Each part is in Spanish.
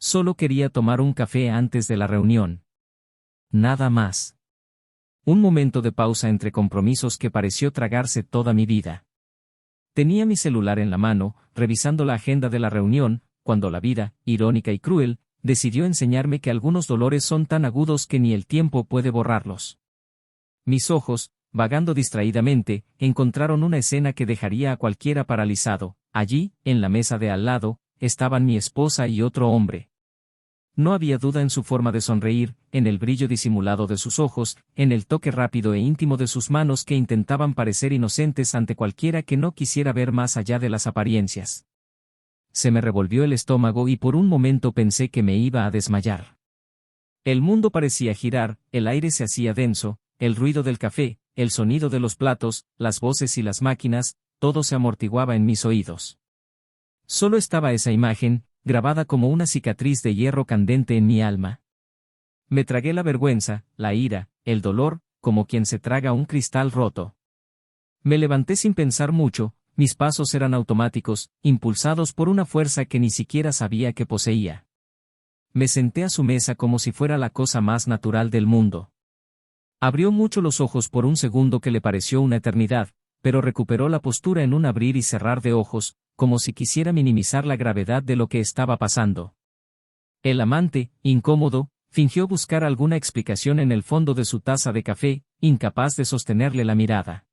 Solo quería tomar un café antes de la reunión. Nada más. Un momento de pausa entre compromisos que pareció tragarse toda mi vida. Tenía mi celular en la mano, revisando la agenda de la reunión, cuando la vida, irónica y cruel, decidió enseñarme que algunos dolores son tan agudos que ni el tiempo puede borrarlos. Mis ojos, vagando distraídamente, encontraron una escena que dejaría a cualquiera paralizado. Allí, en la mesa de al lado, estaban mi esposa y otro hombre. No había duda en su forma de sonreír, en el brillo disimulado de sus ojos, en el toque rápido e íntimo de sus manos que intentaban parecer inocentes ante cualquiera que no quisiera ver más allá de las apariencias. Se me revolvió el estómago y por un momento pensé que me iba a desmayar. El mundo parecía girar, el aire se hacía denso, el ruido del café, el sonido de los platos, las voces y las máquinas, todo se amortiguaba en mis oídos. Solo estaba esa imagen, grabada como una cicatriz de hierro candente en mi alma. Me tragué la vergüenza, la ira, el dolor, como quien se traga un cristal roto. Me levanté sin pensar mucho, mis pasos eran automáticos, impulsados por una fuerza que ni siquiera sabía que poseía. Me senté a su mesa como si fuera la cosa más natural del mundo. Abrió mucho los ojos por un segundo que le pareció una eternidad, pero recuperó la postura en un abrir y cerrar de ojos, como si quisiera minimizar la gravedad de lo que estaba pasando. El amante, incómodo, fingió buscar alguna explicación en el fondo de su taza de café, incapaz de sostenerle la mirada.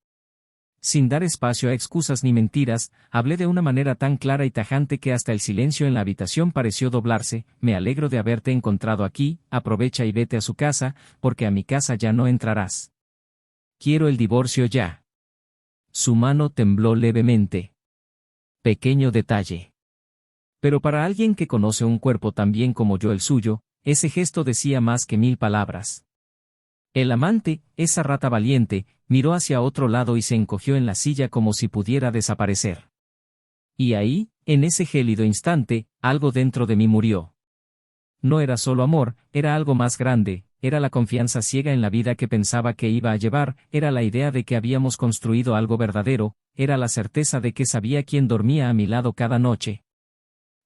Sin dar espacio a excusas ni mentiras, hablé de una manera tan clara y tajante que hasta el silencio en la habitación pareció doblarse. Me alegro de haberte encontrado aquí, aprovecha y vete a su casa, porque a mi casa ya no entrarás. Quiero el divorcio ya. Su mano tembló levemente. Pequeño detalle. Pero para alguien que conoce un cuerpo tan bien como yo el suyo, ese gesto decía más que 1000 palabras. El amante, esa rata valiente, miró hacia otro lado y se encogió en la silla como si pudiera desaparecer. Y ahí, en ese gélido instante, algo dentro de mí murió. No era solo amor, era algo más grande, era la confianza ciega en la vida que pensaba que iba a llevar, era la idea de que habíamos construido algo verdadero, era la certeza de que sabía quién dormía a mi lado cada noche.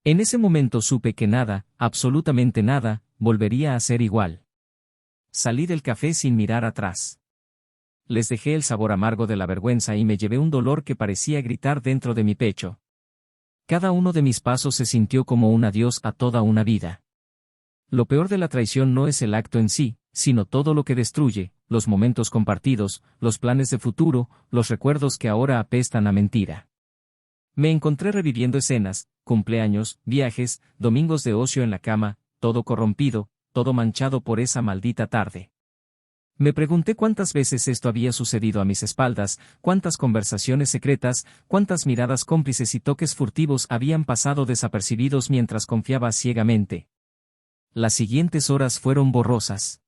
En ese momento supe que nada, absolutamente nada, volvería a ser igual. Salí del café sin mirar atrás. Les dejé el sabor amargo de la vergüenza y me llevé un dolor que parecía gritar dentro de mi pecho. Cada uno de mis pasos se sintió como un adiós a toda una vida. Lo peor de la traición no es el acto en sí, sino todo lo que destruye, los momentos compartidos, los planes de futuro, los recuerdos que ahora apestan a mentira. Me encontré reviviendo escenas, cumpleaños, viajes, domingos de ocio en la cama, todo corrompido, todo manchado por esa maldita tarde. Me pregunté cuántas veces esto había sucedido a mis espaldas, cuántas conversaciones secretas, cuántas miradas cómplices y toques furtivos habían pasado desapercibidos mientras confiaba ciegamente. Las siguientes horas fueron borrosas.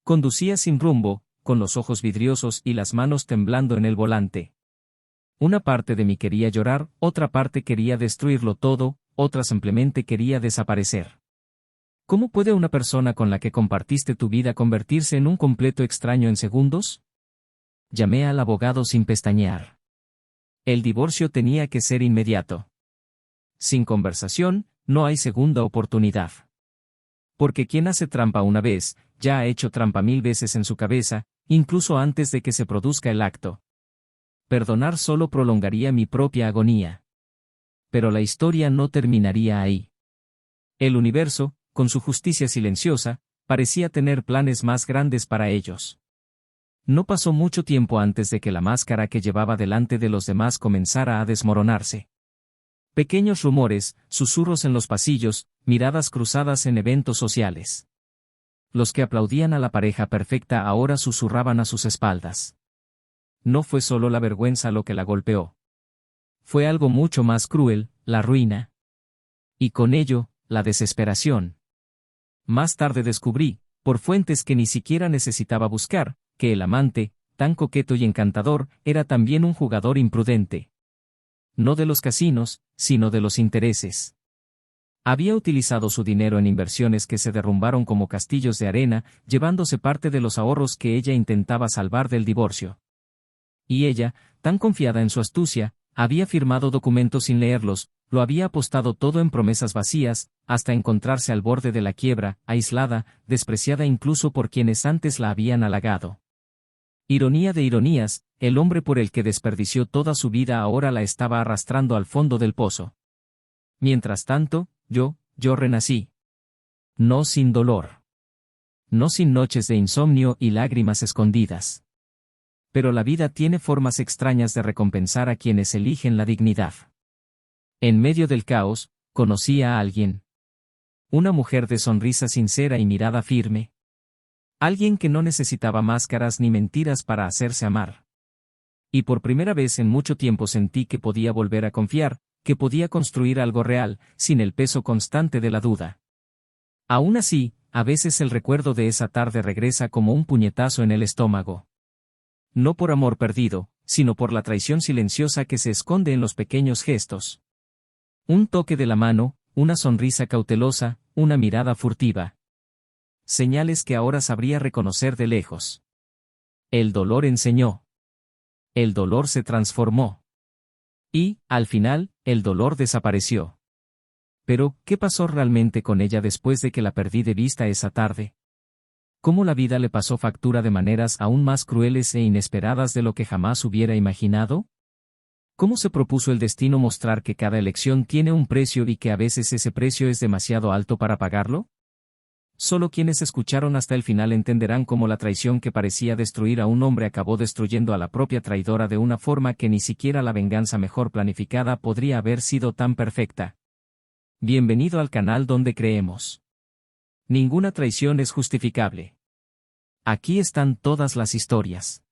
Conducía sin rumbo, con los ojos vidriosos y las manos temblando en el volante. Una parte de mí quería llorar, otra parte quería destruirlo todo, otra simplemente quería desaparecer. ¿Cómo puede una persona con la que compartiste tu vida convertirse en un completo extraño en segundos? Llamé al abogado sin pestañear. El divorcio tenía que ser inmediato. Sin conversación, no hay segunda oportunidad. Porque quien hace trampa una vez, ya ha hecho trampa 1000 veces en su cabeza, incluso antes de que se produzca el acto. Perdonar solo prolongaría mi propia agonía. Pero la historia no terminaría ahí. El universo, con su justicia silenciosa, parecía tener planes más grandes para ellos. No pasó mucho tiempo antes de que la máscara que llevaba delante de los demás comenzara a desmoronarse. Pequeños rumores, susurros en los pasillos, miradas cruzadas en eventos sociales. Los que aplaudían a la pareja perfecta ahora susurraban a sus espaldas. No fue solo la vergüenza lo que la golpeó. Fue algo mucho más cruel, la ruina. Y con ello, la desesperación. Más tarde descubrí, por fuentes que ni siquiera necesitaba buscar, que el amante, tan coqueto y encantador, era también un jugador imprudente. No de los casinos, sino de los intereses. Había utilizado su dinero en inversiones que se derrumbaron como castillos de arena, llevándose parte de los ahorros que ella intentaba salvar del divorcio. Y ella, tan confiada en su astucia, había firmado documentos sin leerlos, lo había apostado todo en promesas vacías, hasta encontrarse al borde de la quiebra, aislada, despreciada incluso por quienes antes la habían halagado. Ironía de ironías, el hombre por el que desperdició toda su vida ahora la estaba arrastrando al fondo del pozo. Mientras tanto, yo renací. No sin dolor. No sin noches de insomnio y lágrimas escondidas. Pero la vida tiene formas extrañas de recompensar a quienes eligen la dignidad. En medio del caos, conocí a alguien. Una mujer de sonrisa sincera y mirada firme. Alguien que no necesitaba máscaras ni mentiras para hacerse amar. Y por primera vez en mucho tiempo sentí que podía volver a confiar, que podía construir algo real, sin el peso constante de la duda. Aún así, a veces el recuerdo de esa tarde regresa como un puñetazo en el estómago. No por amor perdido, sino por la traición silenciosa que se esconde en los pequeños gestos. Un toque de la mano, una sonrisa cautelosa, una mirada furtiva. Señales que ahora sabría reconocer de lejos. El dolor enseñó. El dolor se transformó. Y, al final, el dolor desapareció. Pero, ¿qué pasó realmente con ella después de que la perdí de vista esa tarde? ¿Cómo la vida le pasó factura de maneras aún más crueles e inesperadas de lo que jamás hubiera imaginado? ¿Cómo se propuso el destino mostrar que cada elección tiene un precio y que a veces ese precio es demasiado alto para pagarlo? Solo quienes escucharon hasta el final entenderán cómo la traición que parecía destruir a un hombre acabó destruyendo a la propia traidora de una forma que ni siquiera la venganza mejor planificada podría haber sido tan perfecta. Bienvenido al canal donde creemos. Ninguna traición es justificable. Aquí están todas las historias.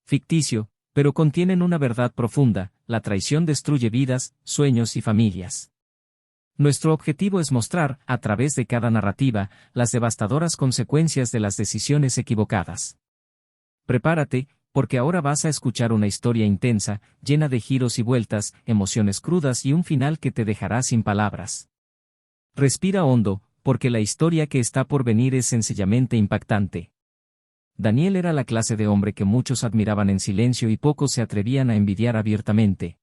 Ficticio, pero contienen una verdad profunda: la traición destruye vidas, sueños y familias. Nuestro objetivo es mostrar, a través de cada narrativa, las devastadoras consecuencias de las decisiones equivocadas. Prepárate, porque ahora vas a escuchar una historia intensa, llena de giros y vueltas, emociones crudas y un final que te dejará sin palabras. Respira hondo, porque la historia que está por venir es sencillamente impactante. Daniel era la clase de hombre que muchos admiraban en silencio y pocos se atrevían a envidiar abiertamente.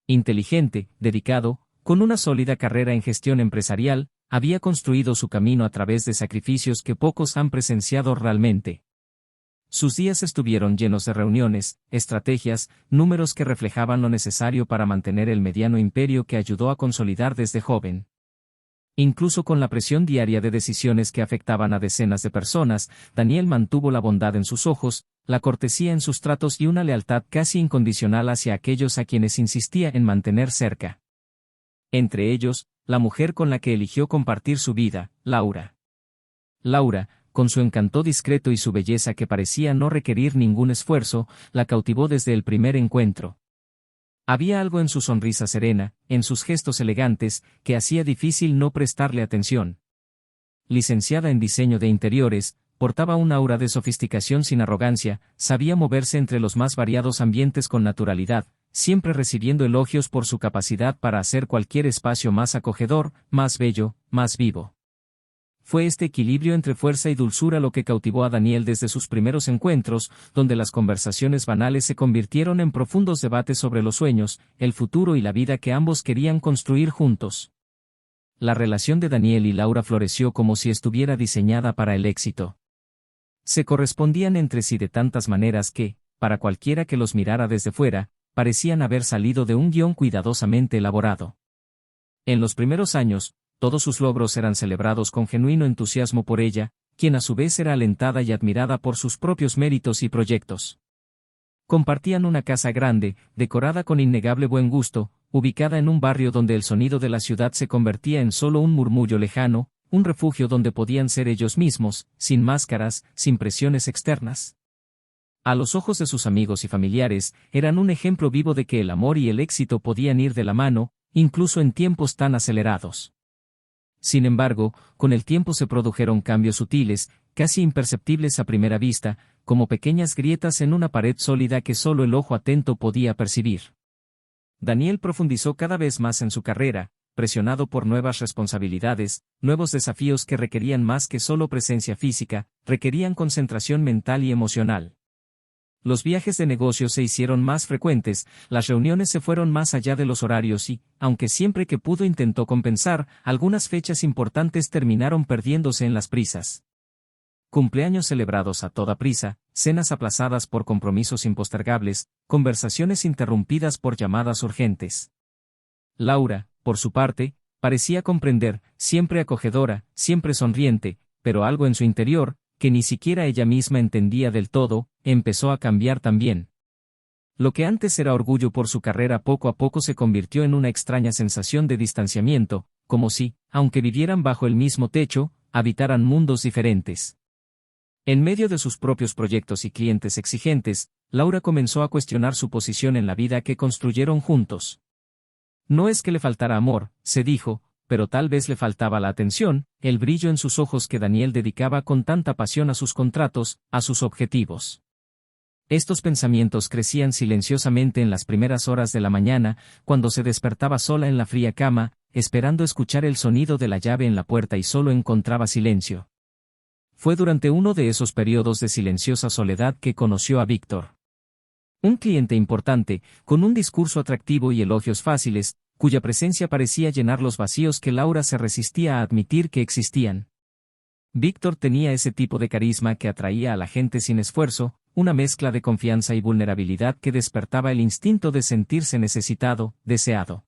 Inteligente, dedicado, con una sólida carrera en gestión empresarial, había construido su camino a través de sacrificios que pocos han presenciado realmente. Sus días estuvieron llenos de reuniones, estrategias, números que reflejaban lo necesario para mantener el mediano imperio que ayudó a consolidar desde joven. Incluso con la presión diaria de decisiones que afectaban a decenas de personas, Daniel mantuvo la bondad en sus ojos, la cortesía en sus tratos y una lealtad casi incondicional hacia aquellos a quienes insistía en mantener cerca. Entre ellos, la mujer con la que eligió compartir su vida, Laura. Laura, con su encanto discreto y su belleza que parecía no requerir ningún esfuerzo, la cautivó desde el primer encuentro. Había algo en su sonrisa serena, en sus gestos elegantes, que hacía difícil no prestarle atención. Licenciada en diseño de interiores, portaba un aura de sofisticación sin arrogancia, sabía moverse entre los más variados ambientes con naturalidad, siempre recibiendo elogios por su capacidad para hacer cualquier espacio más acogedor, más bello, más vivo. Fue este equilibrio entre fuerza y dulzura lo que cautivó a Daniel desde sus primeros encuentros, donde las conversaciones banales se convirtieron en profundos debates sobre los sueños, el futuro y la vida que ambos querían construir juntos. La relación de Daniel y Laura floreció como si estuviera diseñada para el éxito. Se correspondían entre sí de tantas maneras que, para cualquiera que los mirara desde fuera, parecían haber salido de un guión cuidadosamente elaborado. En los primeros años, todos sus logros eran celebrados con genuino entusiasmo por ella, quien a su vez era alentada y admirada por sus propios méritos y proyectos. Compartían una casa grande, decorada con innegable buen gusto, ubicada en un barrio donde el sonido de la ciudad se convertía en solo un murmullo lejano, un refugio donde podían ser ellos mismos, sin máscaras, sin presiones externas. A los ojos de sus amigos y familiares, eran un ejemplo vivo de que el amor y el éxito podían ir de la mano, incluso en tiempos tan acelerados. Sin embargo, con el tiempo se produjeron cambios sutiles, casi imperceptibles a primera vista, como pequeñas grietas en una pared sólida que solo el ojo atento podía percibir. Daniel profundizó cada vez más en su carrera, presionado por nuevas responsabilidades, nuevos desafíos que requerían más que solo presencia física, requerían concentración mental y emocional. Los viajes de negocio se hicieron más frecuentes, las reuniones se fueron más allá de los horarios y, aunque siempre que pudo intentó compensar, algunas fechas importantes terminaron perdiéndose en las prisas. Cumpleaños celebrados a toda prisa, cenas aplazadas por compromisos impostergables, conversaciones interrumpidas por llamadas urgentes. Laura, por su parte, parecía comprender, siempre acogedora, siempre sonriente, pero algo en su interior, que ni siquiera ella misma entendía del todo, empezó a cambiar también. Lo que antes era orgullo por su carrera poco a poco se convirtió en una extraña sensación de distanciamiento, como si, aunque vivieran bajo el mismo techo, habitaran mundos diferentes. En medio de sus propios proyectos y clientes exigentes, Laura comenzó a cuestionar su posición en la vida que construyeron juntos. No es que le faltara amor, se dijo, pero tal vez le faltaba la atención, el brillo en sus ojos que Daniel dedicaba con tanta pasión a sus contratos, a sus objetivos. Estos pensamientos crecían silenciosamente en las primeras horas de la mañana, cuando se despertaba sola en la fría cama, esperando escuchar el sonido de la llave en la puerta y solo encontraba silencio. Fue durante uno de esos periodos de silenciosa soledad que conoció a Víctor. Un cliente importante, con un discurso atractivo y elogios fáciles, cuya presencia parecía llenar los vacíos que Laura se resistía a admitir que existían. Víctor tenía ese tipo de carisma que atraía a la gente sin esfuerzo, una mezcla de confianza y vulnerabilidad que despertaba el instinto de sentirse necesitado, deseado.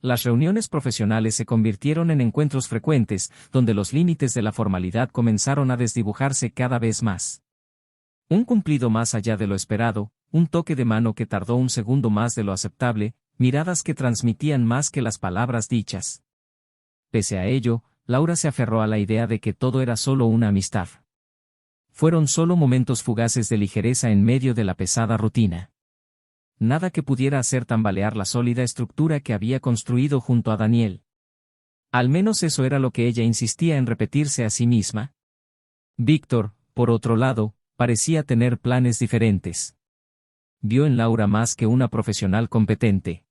Las reuniones profesionales se convirtieron en encuentros frecuentes, donde los límites de la formalidad comenzaron a desdibujarse cada vez más. Un cumplido más allá de lo esperado, un toque de mano que tardó un segundo más de lo aceptable, miradas que transmitían más que las palabras dichas. Pese a ello, Laura se aferró a la idea de que todo era solo una amistad. Fueron solo momentos fugaces de ligereza en medio de la pesada rutina. Nada que pudiera hacer tambalear la sólida estructura que había construido junto a Daniel. Al menos eso era lo que ella insistía en repetirse a sí misma. Víctor, por otro lado, parecía tener planes diferentes. Vio en Laura más que una profesional competente.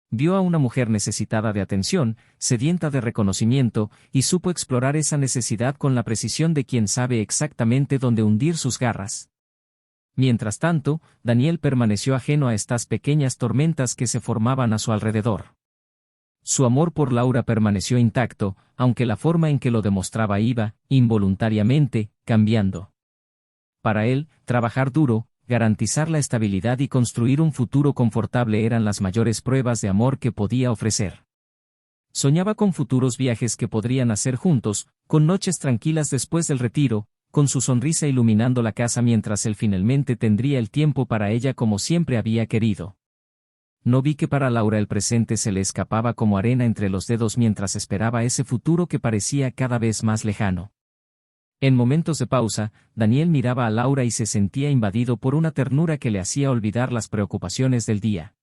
Vio a una mujer necesitada de atención, sedienta de reconocimiento, y supo explorar esa necesidad con la precisión de quien sabe exactamente dónde hundir sus garras. Mientras tanto, Daniel permaneció ajeno a estas pequeñas tormentas que se formaban a su alrededor. Su amor por Laura permaneció intacto, aunque la forma en que lo demostraba iba, involuntariamente, cambiando. Para él, trabajar duro, garantizar la estabilidad y construir un futuro confortable eran las mayores pruebas de amor que podía ofrecer. Soñaba con futuros viajes que podrían hacer juntos, con noches tranquilas después del retiro, con su sonrisa iluminando la casa mientras él finalmente tendría el tiempo para ella como siempre había querido. No vi que para Laura el presente se le escapaba como arena entre los dedos mientras esperaba ese futuro que parecía cada vez más lejano. En momentos de pausa, Daniel miraba a Laura y se sentía invadido por una ternura que le hacía olvidar las preocupaciones del día.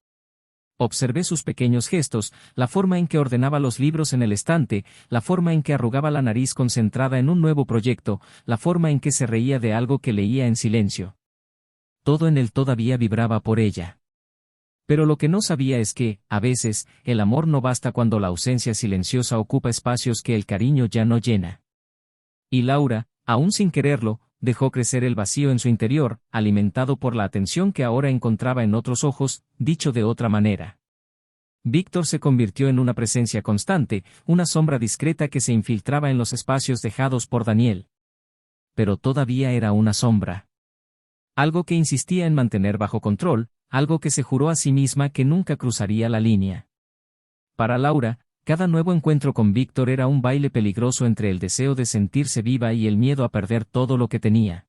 Observé sus pequeños gestos, la forma en que ordenaba los libros en el estante, la forma en que arrugaba la nariz concentrada en un nuevo proyecto, la forma en que se reía de algo que leía en silencio. Todo en él todavía vibraba por ella. Pero lo que no sabía es que, a veces, el amor no basta cuando la ausencia silenciosa ocupa espacios que el cariño ya no llena. Y Laura, aún sin quererlo, dejó crecer el vacío en su interior, alimentado por la atención que ahora encontraba en otros ojos, dicho de otra manera. Víctor se convirtió en una presencia constante, una sombra discreta que se infiltraba en los espacios dejados por Daniel. Pero todavía era una sombra. Algo que insistía en mantener bajo control, algo que se juró a sí misma que nunca cruzaría la línea. Para Laura, cada nuevo encuentro con Víctor era un baile peligroso entre el deseo de sentirse viva y el miedo a perder todo lo que tenía.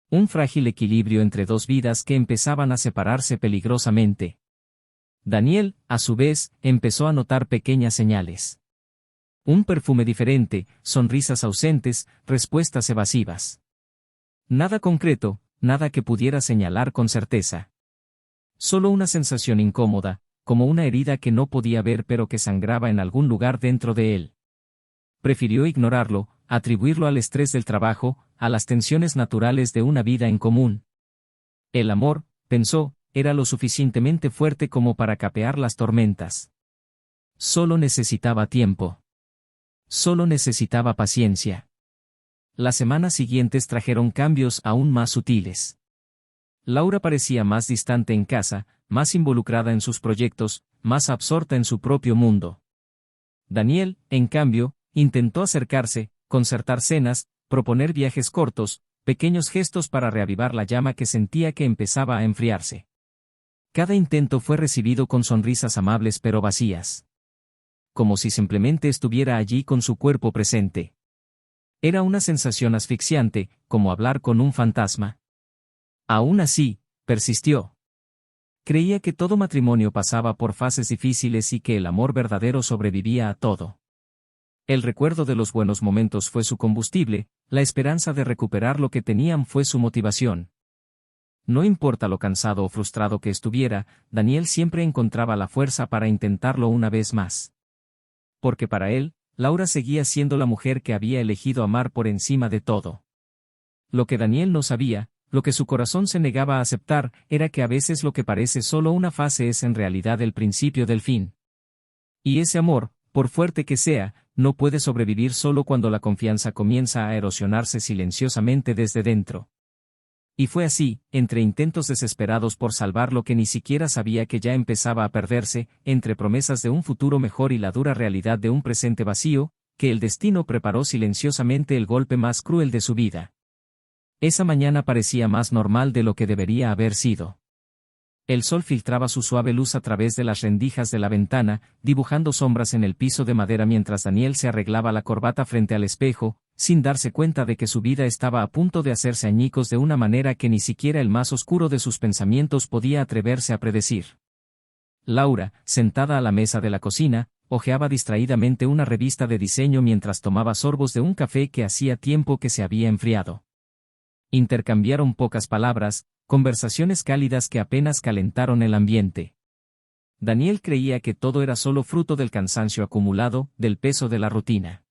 Un frágil equilibrio entre dos vidas que empezaban a separarse peligrosamente. Daniel, a su vez, empezó a notar pequeñas señales. Un perfume diferente, sonrisas ausentes, respuestas evasivas. Nada concreto, nada que pudiera señalar con certeza. Solo una sensación incómoda, como una herida que no podía ver pero que sangraba en algún lugar dentro de él. Prefirió ignorarlo, atribuirlo al estrés del trabajo, a las tensiones naturales de una vida en común. El amor, pensó, era lo suficientemente fuerte como para capear las tormentas. Solo necesitaba tiempo. Solo necesitaba paciencia. Las semanas siguientes trajeron cambios aún más sutiles. Laura parecía más distante en casa, más involucrada en sus proyectos, más absorta en su propio mundo. Daniel, en cambio, intentó acercarse, concertar cenas, proponer viajes cortos, pequeños gestos para reavivar la llama que sentía que empezaba a enfriarse. Cada intento fue recibido con sonrisas amables pero vacías. Como si simplemente estuviera allí con su cuerpo presente. Era una sensación asfixiante, como hablar con un fantasma. Aún así, persistió. Creía que todo matrimonio pasaba por fases difíciles y que el amor verdadero sobrevivía a todo. El recuerdo de los buenos momentos fue su combustible, la esperanza de recuperar lo que tenían fue su motivación. No importa lo cansado o frustrado que estuviera, Daniel siempre encontraba la fuerza para intentarlo una vez más. Porque para él, Laura seguía siendo la mujer que había elegido amar por encima de todo. Lo que Daniel no sabía, lo que su corazón se negaba a aceptar, era que a veces lo que parece solo una fase es en realidad el principio del fin. Y ese amor, por fuerte que sea, no puede sobrevivir solo cuando la confianza comienza a erosionarse silenciosamente desde dentro. Y fue así, entre intentos desesperados por salvar lo que ni siquiera sabía que ya empezaba a perderse, entre promesas de un futuro mejor y la dura realidad de un presente vacío, que el destino preparó silenciosamente el golpe más cruel de su vida. Esa mañana parecía más normal de lo que debería haber sido. El sol filtraba su suave luz a través de las rendijas de la ventana, dibujando sombras en el piso de madera mientras Daniel se arreglaba la corbata frente al espejo, sin darse cuenta de que su vida estaba a punto de hacerse añicos de una manera que ni siquiera el más oscuro de sus pensamientos podía atreverse a predecir. Laura, sentada a la mesa de la cocina, hojeaba distraídamente una revista de diseño mientras tomaba sorbos de un café que hacía tiempo que se había enfriado. Intercambiaron pocas palabras, conversaciones cálidas que apenas calentaron el ambiente. Daniel creía que todo era solo fruto del cansancio acumulado, del peso de la rutina.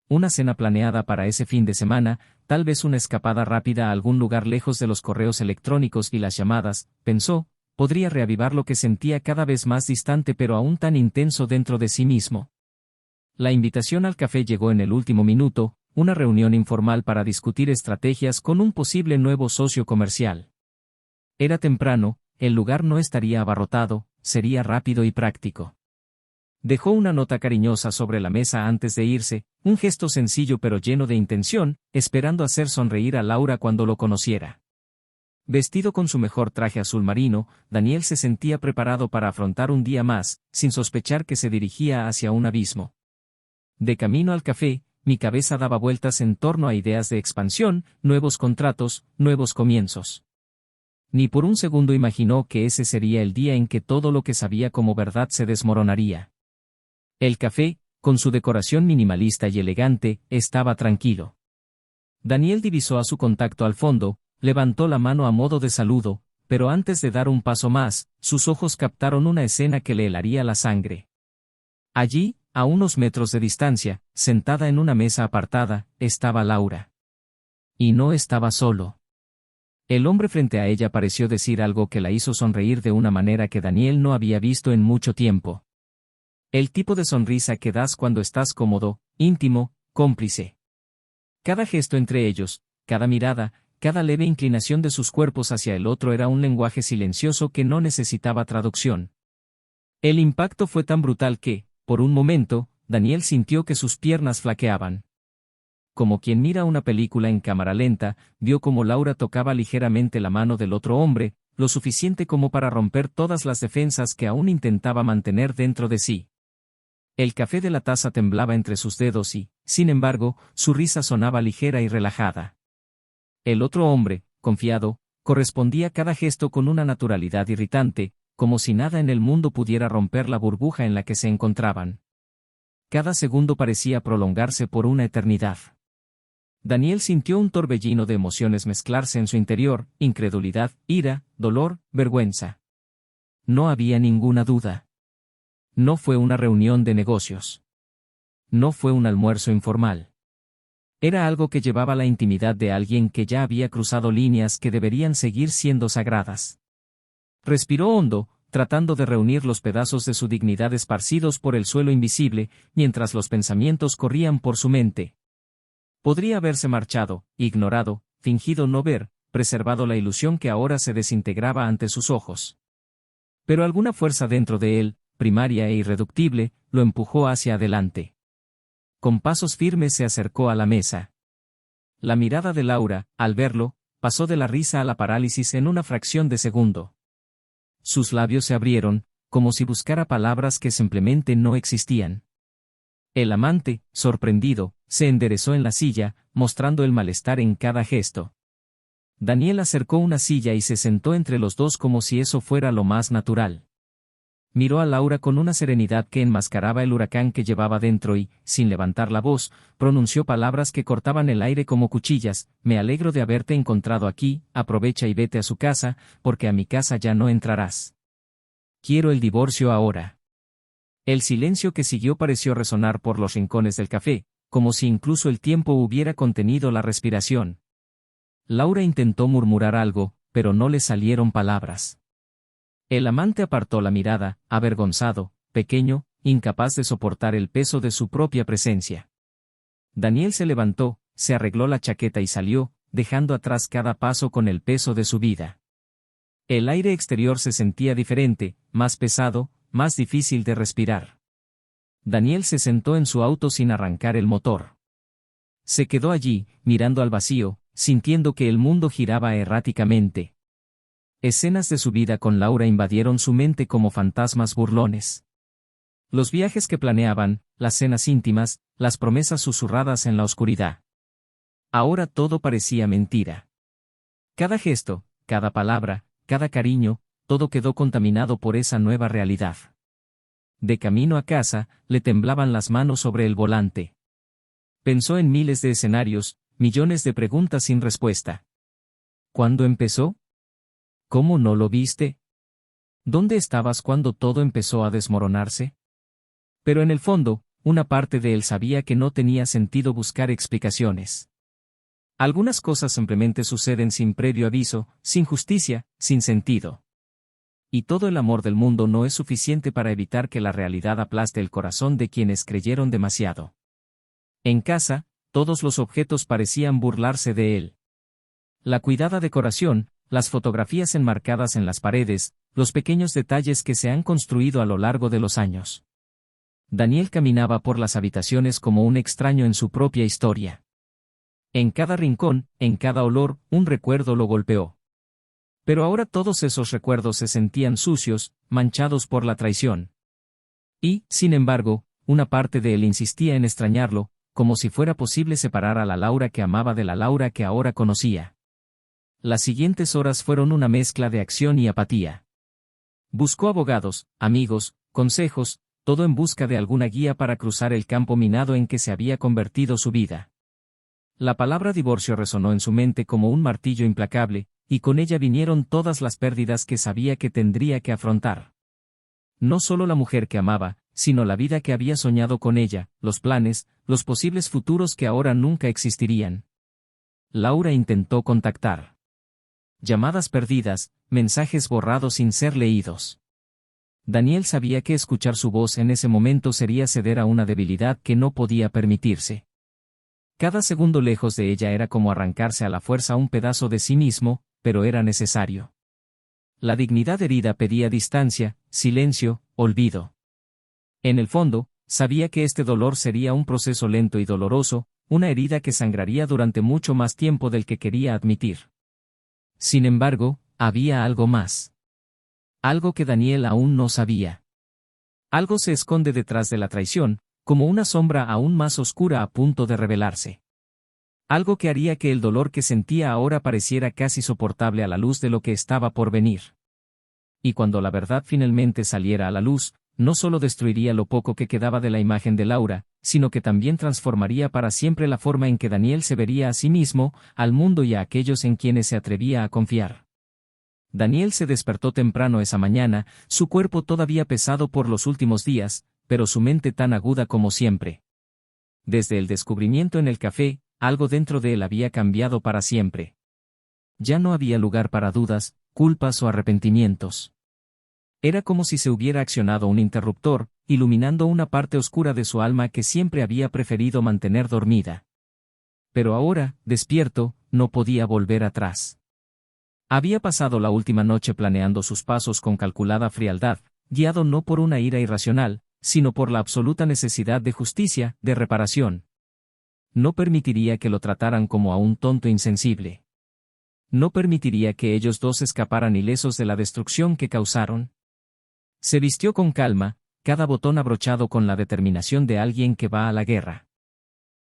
Una cena planeada para ese fin de semana, tal vez una escapada rápida a algún lugar lejos de los correos electrónicos y las llamadas, pensó, podría reavivar lo que sentía cada vez más distante pero aún tan intenso dentro de sí mismo. La invitación al café llegó en el último minuto, una reunión informal para discutir estrategias con un posible nuevo socio comercial. Era temprano, el lugar no estaría abarrotado, sería rápido y práctico. Dejó una nota cariñosa sobre la mesa antes de irse, un gesto sencillo pero lleno de intención, esperando hacer sonreír a Laura cuando lo conociera. Vestido con su mejor traje azul marino, Daniel se sentía preparado para afrontar un día más, sin sospechar que se dirigía hacia un abismo. De camino al café, mi cabeza daba vueltas en torno a ideas de expansión, nuevos contratos, nuevos comienzos. Ni por un segundo imaginó que ese sería el día en que todo lo que sabía como verdad se desmoronaría. El café, con su decoración minimalista y elegante, estaba tranquilo. Daniel divisó a su contacto al fondo, levantó la mano a modo de saludo, pero antes de dar un paso más, sus ojos captaron una escena que le helaría la sangre. Allí, a unos metros de distancia, sentada en una mesa apartada, estaba Laura. Y no estaba solo. El hombre frente a ella pareció decir algo que la hizo sonreír de una manera que Daniel no había visto en mucho tiempo. El tipo de sonrisa que das cuando estás cómodo, íntimo, cómplice. Cada gesto entre ellos, cada mirada, cada leve inclinación de sus cuerpos hacia el otro era un lenguaje silencioso que no necesitaba traducción. El impacto fue tan brutal que, por un momento, Daniel sintió que sus piernas flaqueaban. Como quien mira una película en cámara lenta, vio como Laura tocaba ligeramente la mano del otro hombre, lo suficiente como para romper todas las defensas que aún intentaba mantener dentro de sí. El café de la taza temblaba entre sus dedos y, sin embargo, su risa sonaba ligera y relajada. El otro hombre, confiado, correspondía a cada gesto con una naturalidad irritante, como si nada en el mundo pudiera romper la burbuja en la que se encontraban. Cada segundo parecía prolongarse por una eternidad. Daniel sintió un torbellino de emociones mezclarse en su interior, incredulidad, ira, dolor, vergüenza. No había ninguna duda. No fue una reunión de negocios. No fue un almuerzo informal. Era algo que llevaba la intimidad de alguien que ya había cruzado líneas que deberían seguir siendo sagradas. Respiró hondo, tratando de reunir los pedazos de su dignidad esparcidos por el suelo invisible, mientras los pensamientos corrían por su mente. Podría haberse marchado, ignorado, fingido no ver, preservado la ilusión que ahora se desintegraba ante sus ojos. Pero alguna fuerza dentro de él, primaria e irreductible, lo empujó hacia adelante. Con pasos firmes se acercó a la mesa. La mirada de Laura, al verlo, pasó de la risa a la parálisis en una fracción de segundo. Sus labios se abrieron, como si buscara palabras que simplemente no existían. El amante, sorprendido, se enderezó en la silla, mostrando el malestar en cada gesto. Daniel acercó una silla y se sentó entre los dos como si eso fuera lo más natural. Miró a Laura con una serenidad que enmascaraba el huracán que llevaba dentro y, sin levantar la voz, pronunció palabras que cortaban el aire como cuchillas: «Me alegro de haberte encontrado aquí, aprovecha y vete a su casa, porque a mi casa ya no entrarás. Quiero el divorcio ahora». El silencio que siguió pareció resonar por los rincones del café, como si incluso el tiempo hubiera contenido la respiración. Laura intentó murmurar algo, pero no le salieron palabras. El amante apartó la mirada, avergonzado, pequeño, incapaz de soportar el peso de su propia presencia. Daniel se levantó, se arregló la chaqueta y salió, dejando atrás cada paso con el peso de su vida. El aire exterior se sentía diferente, más pesado, más difícil de respirar. Daniel se sentó en su auto sin arrancar el motor. Se quedó allí, mirando al vacío, sintiendo que el mundo giraba erráticamente. Escenas de su vida con Laura invadieron su mente como fantasmas burlones. Los viajes que planeaban, las cenas íntimas, las promesas susurradas en la oscuridad. Ahora todo parecía mentira. Cada gesto, cada palabra, cada cariño, todo quedó contaminado por esa nueva realidad. De camino a casa, le temblaban las manos sobre el volante. Pensó en miles de escenarios, millones de preguntas sin respuesta. ¿Cuándo empezó? ¿Cómo no lo viste? ¿Dónde estabas cuando todo empezó a desmoronarse? Pero en el fondo, una parte de él sabía que no tenía sentido buscar explicaciones. Algunas cosas simplemente suceden sin previo aviso, sin justicia, sin sentido. Y todo el amor del mundo no es suficiente para evitar que la realidad aplaste el corazón de quienes creyeron demasiado. En casa, todos los objetos parecían burlarse de él. La cuidada decoración, las fotografías enmarcadas en las paredes, los pequeños detalles que se han construido a lo largo de los años. Daniel caminaba por las habitaciones como un extraño en su propia historia. En cada rincón, en cada olor, un recuerdo lo golpeó. Pero ahora todos esos recuerdos se sentían sucios, manchados por la traición. Y, sin embargo, una parte de él insistía en extrañarlo, como si fuera posible separar a la Laura que amaba de la Laura que ahora conocía. Las siguientes horas fueron una mezcla de acción y apatía. Buscó abogados, amigos, consejos, todo en busca de alguna guía para cruzar el campo minado en que se había convertido su vida. La palabra divorcio resonó en su mente como un martillo implacable, y con ella vinieron todas las pérdidas que sabía que tendría que afrontar. No solo la mujer que amaba, sino la vida que había soñado con ella, los planes, los posibles futuros que ahora nunca existirían. Laura intentó contactar. Llamadas perdidas, mensajes borrados sin ser leídos. Daniel sabía que escuchar su voz en ese momento sería ceder a una debilidad que no podía permitirse. Cada segundo lejos de ella era como arrancarse a la fuerza un pedazo de sí mismo, pero era necesario. La dignidad herida pedía distancia, silencio, olvido. En el fondo, sabía que este dolor sería un proceso lento y doloroso, una herida que sangraría durante mucho más tiempo del que quería admitir. Sin embargo, había algo más. Algo que Daniel aún no sabía. Algo se esconde detrás de la traición, como una sombra aún más oscura a punto de revelarse. Algo que haría que el dolor que sentía ahora pareciera casi soportable a la luz de lo que estaba por venir. Y cuando la verdad finalmente saliera a la luz, no solo destruiría lo poco que quedaba de la imagen de Laura, sino que también transformaría para siempre la forma en que Daniel se vería a sí mismo, al mundo y a aquellos en quienes se atrevía a confiar. Daniel se despertó temprano esa mañana, su cuerpo todavía pesado por los últimos días, pero su mente tan aguda como siempre. Desde el descubrimiento en el café, algo dentro de él había cambiado para siempre. Ya no había lugar para dudas, culpas o arrepentimientos. Era como si se hubiera accionado un interruptor, iluminando una parte oscura de su alma que siempre había preferido mantener dormida. Pero ahora, despierto, no podía volver atrás. Había pasado la última noche planeando sus pasos con calculada frialdad, guiado no por una ira irracional, sino por la absoluta necesidad de justicia, de reparación. No permitiría que lo trataran como a un tonto insensible. No permitiría que ellos dos escaparan ilesos de la destrucción que causaron. Se vistió con calma, cada botón abrochado con la determinación de alguien que va a la guerra.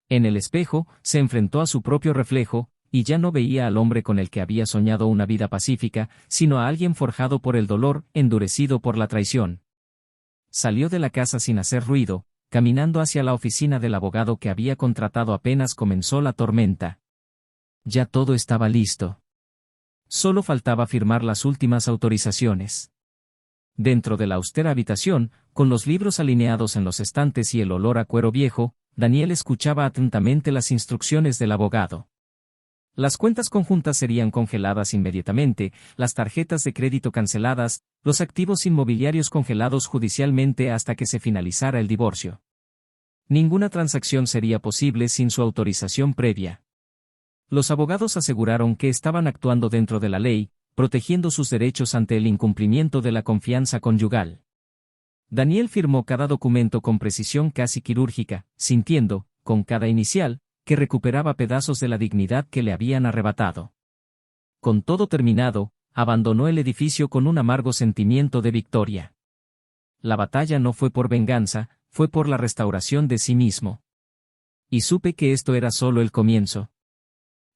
En el espejo, se enfrentó a su propio reflejo, y ya no veía al hombre con el que había soñado una vida pacífica, sino a alguien forjado por el dolor, endurecido por la traición. Salió de la casa sin hacer ruido, caminando hacia la oficina del abogado que había contratado apenas comenzó la tormenta. Ya todo estaba listo. Solo faltaba firmar las últimas autorizaciones. Dentro de la austera habitación, con los libros alineados en los estantes y el olor a cuero viejo, Daniel escuchaba atentamente las instrucciones del abogado. Las cuentas conjuntas serían congeladas inmediatamente, las tarjetas de crédito canceladas, los activos inmobiliarios congelados judicialmente hasta que se finalizara el divorcio. Ninguna transacción sería posible sin su autorización previa. Los abogados aseguraron que estaban actuando dentro de la ley, protegiendo sus derechos ante el incumplimiento de la confianza conyugal. Daniel firmó cada documento con precisión casi quirúrgica, sintiendo, con cada inicial, que recuperaba pedazos de la dignidad que le habían arrebatado. Con todo terminado, abandonó el edificio con un amargo sentimiento de victoria. La batalla no fue por venganza, fue por la restauración de sí mismo. Y supe que esto era solo el comienzo.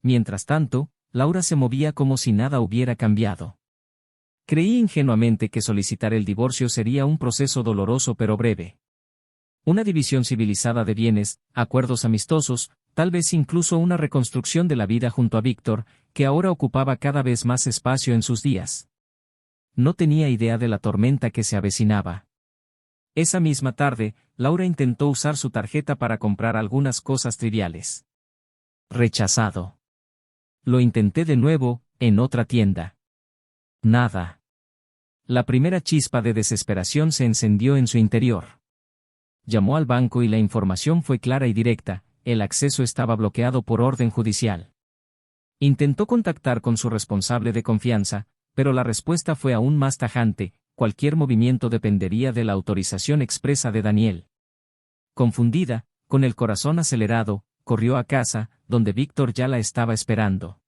Mientras tanto, Laura se movía como si nada hubiera cambiado. Creí ingenuamente que solicitar el divorcio sería un proceso doloroso pero breve. Una división civilizada de bienes, acuerdos amistosos, tal vez incluso una reconstrucción de la vida junto a Víctor, que ahora ocupaba cada vez más espacio en sus días. No tenía idea de la tormenta que se avecinaba. Esa misma tarde, Laura intentó usar su tarjeta para comprar algunas cosas triviales. Rechazado. Lo intenté de nuevo, en otra tienda. Nada. La primera chispa de desesperación se encendió en su interior. Llamó al banco y la información fue clara y directa, el acceso estaba bloqueado por orden judicial. Intentó contactar con su responsable de confianza, pero la respuesta fue aún más tajante, cualquier movimiento dependería de la autorización expresa de Daniel. Confundida, con el corazón acelerado, corrió a casa, donde Víctor ya la estaba esperando.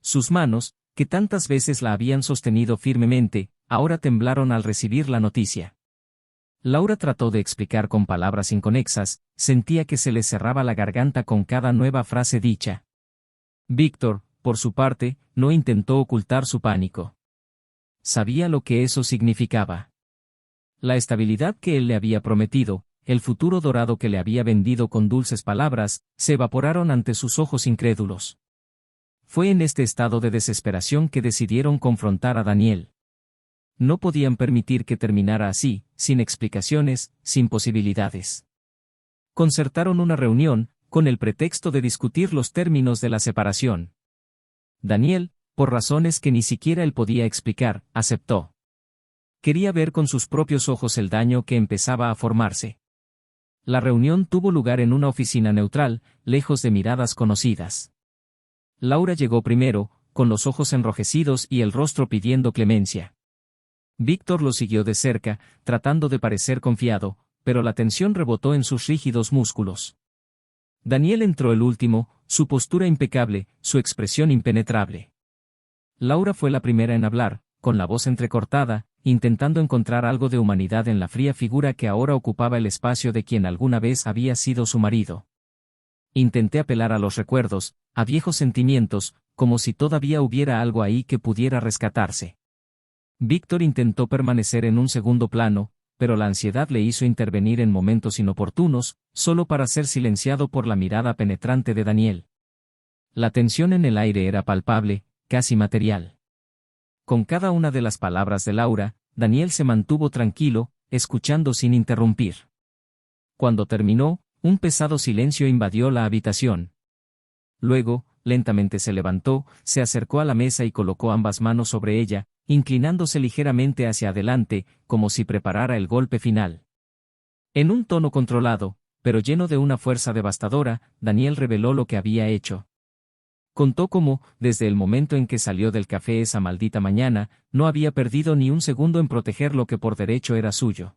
Sus manos, que tantas veces la habían sostenido firmemente, ahora temblaron al recibir la noticia. Laura trató de explicar con palabras inconexas, sentía que se le cerraba la garganta con cada nueva frase dicha. Víctor, por su parte, no intentó ocultar su pánico. Sabía lo que eso significaba. La estabilidad que él le había prometido, el futuro dorado que le había vendido con dulces palabras, se evaporaron ante sus ojos incrédulos. Fue en este estado de desesperación que decidieron confrontar a Daniel. No podían permitir que terminara así, sin explicaciones, sin posibilidades. Concertaron una reunión, con el pretexto de discutir los términos de la separación. Daniel, por razones que ni siquiera él podía explicar, aceptó. Quería ver con sus propios ojos el daño que empezaba a formarse. La reunión tuvo lugar en una oficina neutral, lejos de miradas conocidas. Laura llegó primero, con los ojos enrojecidos y el rostro pidiendo clemencia. Víctor lo siguió de cerca, tratando de parecer confiado, pero la tensión rebotó en sus rígidos músculos. Daniel entró el último, su postura impecable, su expresión impenetrable. Laura fue la primera en hablar, con la voz entrecortada, intentando encontrar algo de humanidad en la fría figura que ahora ocupaba el espacio de quien alguna vez había sido su marido. Intenté apelar a los recuerdos, a viejos sentimientos, como si todavía hubiera algo ahí que pudiera rescatarse. Víctor intentó permanecer en un segundo plano, pero la ansiedad le hizo intervenir en momentos inoportunos, solo para ser silenciado por la mirada penetrante de Daniel. La tensión en el aire era palpable, casi material. Con cada una de las palabras de Laura, Daniel se mantuvo tranquilo, escuchando sin interrumpir. Cuando terminó, un pesado silencio invadió la habitación. Luego, lentamente se levantó, se acercó a la mesa y colocó ambas manos sobre ella, inclinándose ligeramente hacia adelante, como si preparara el golpe final. En un tono controlado, pero lleno de una fuerza devastadora, Daniel reveló lo que había hecho. Contó cómo, desde el momento en que salió del café esa maldita mañana, no había perdido ni un segundo en proteger lo que por derecho era suyo.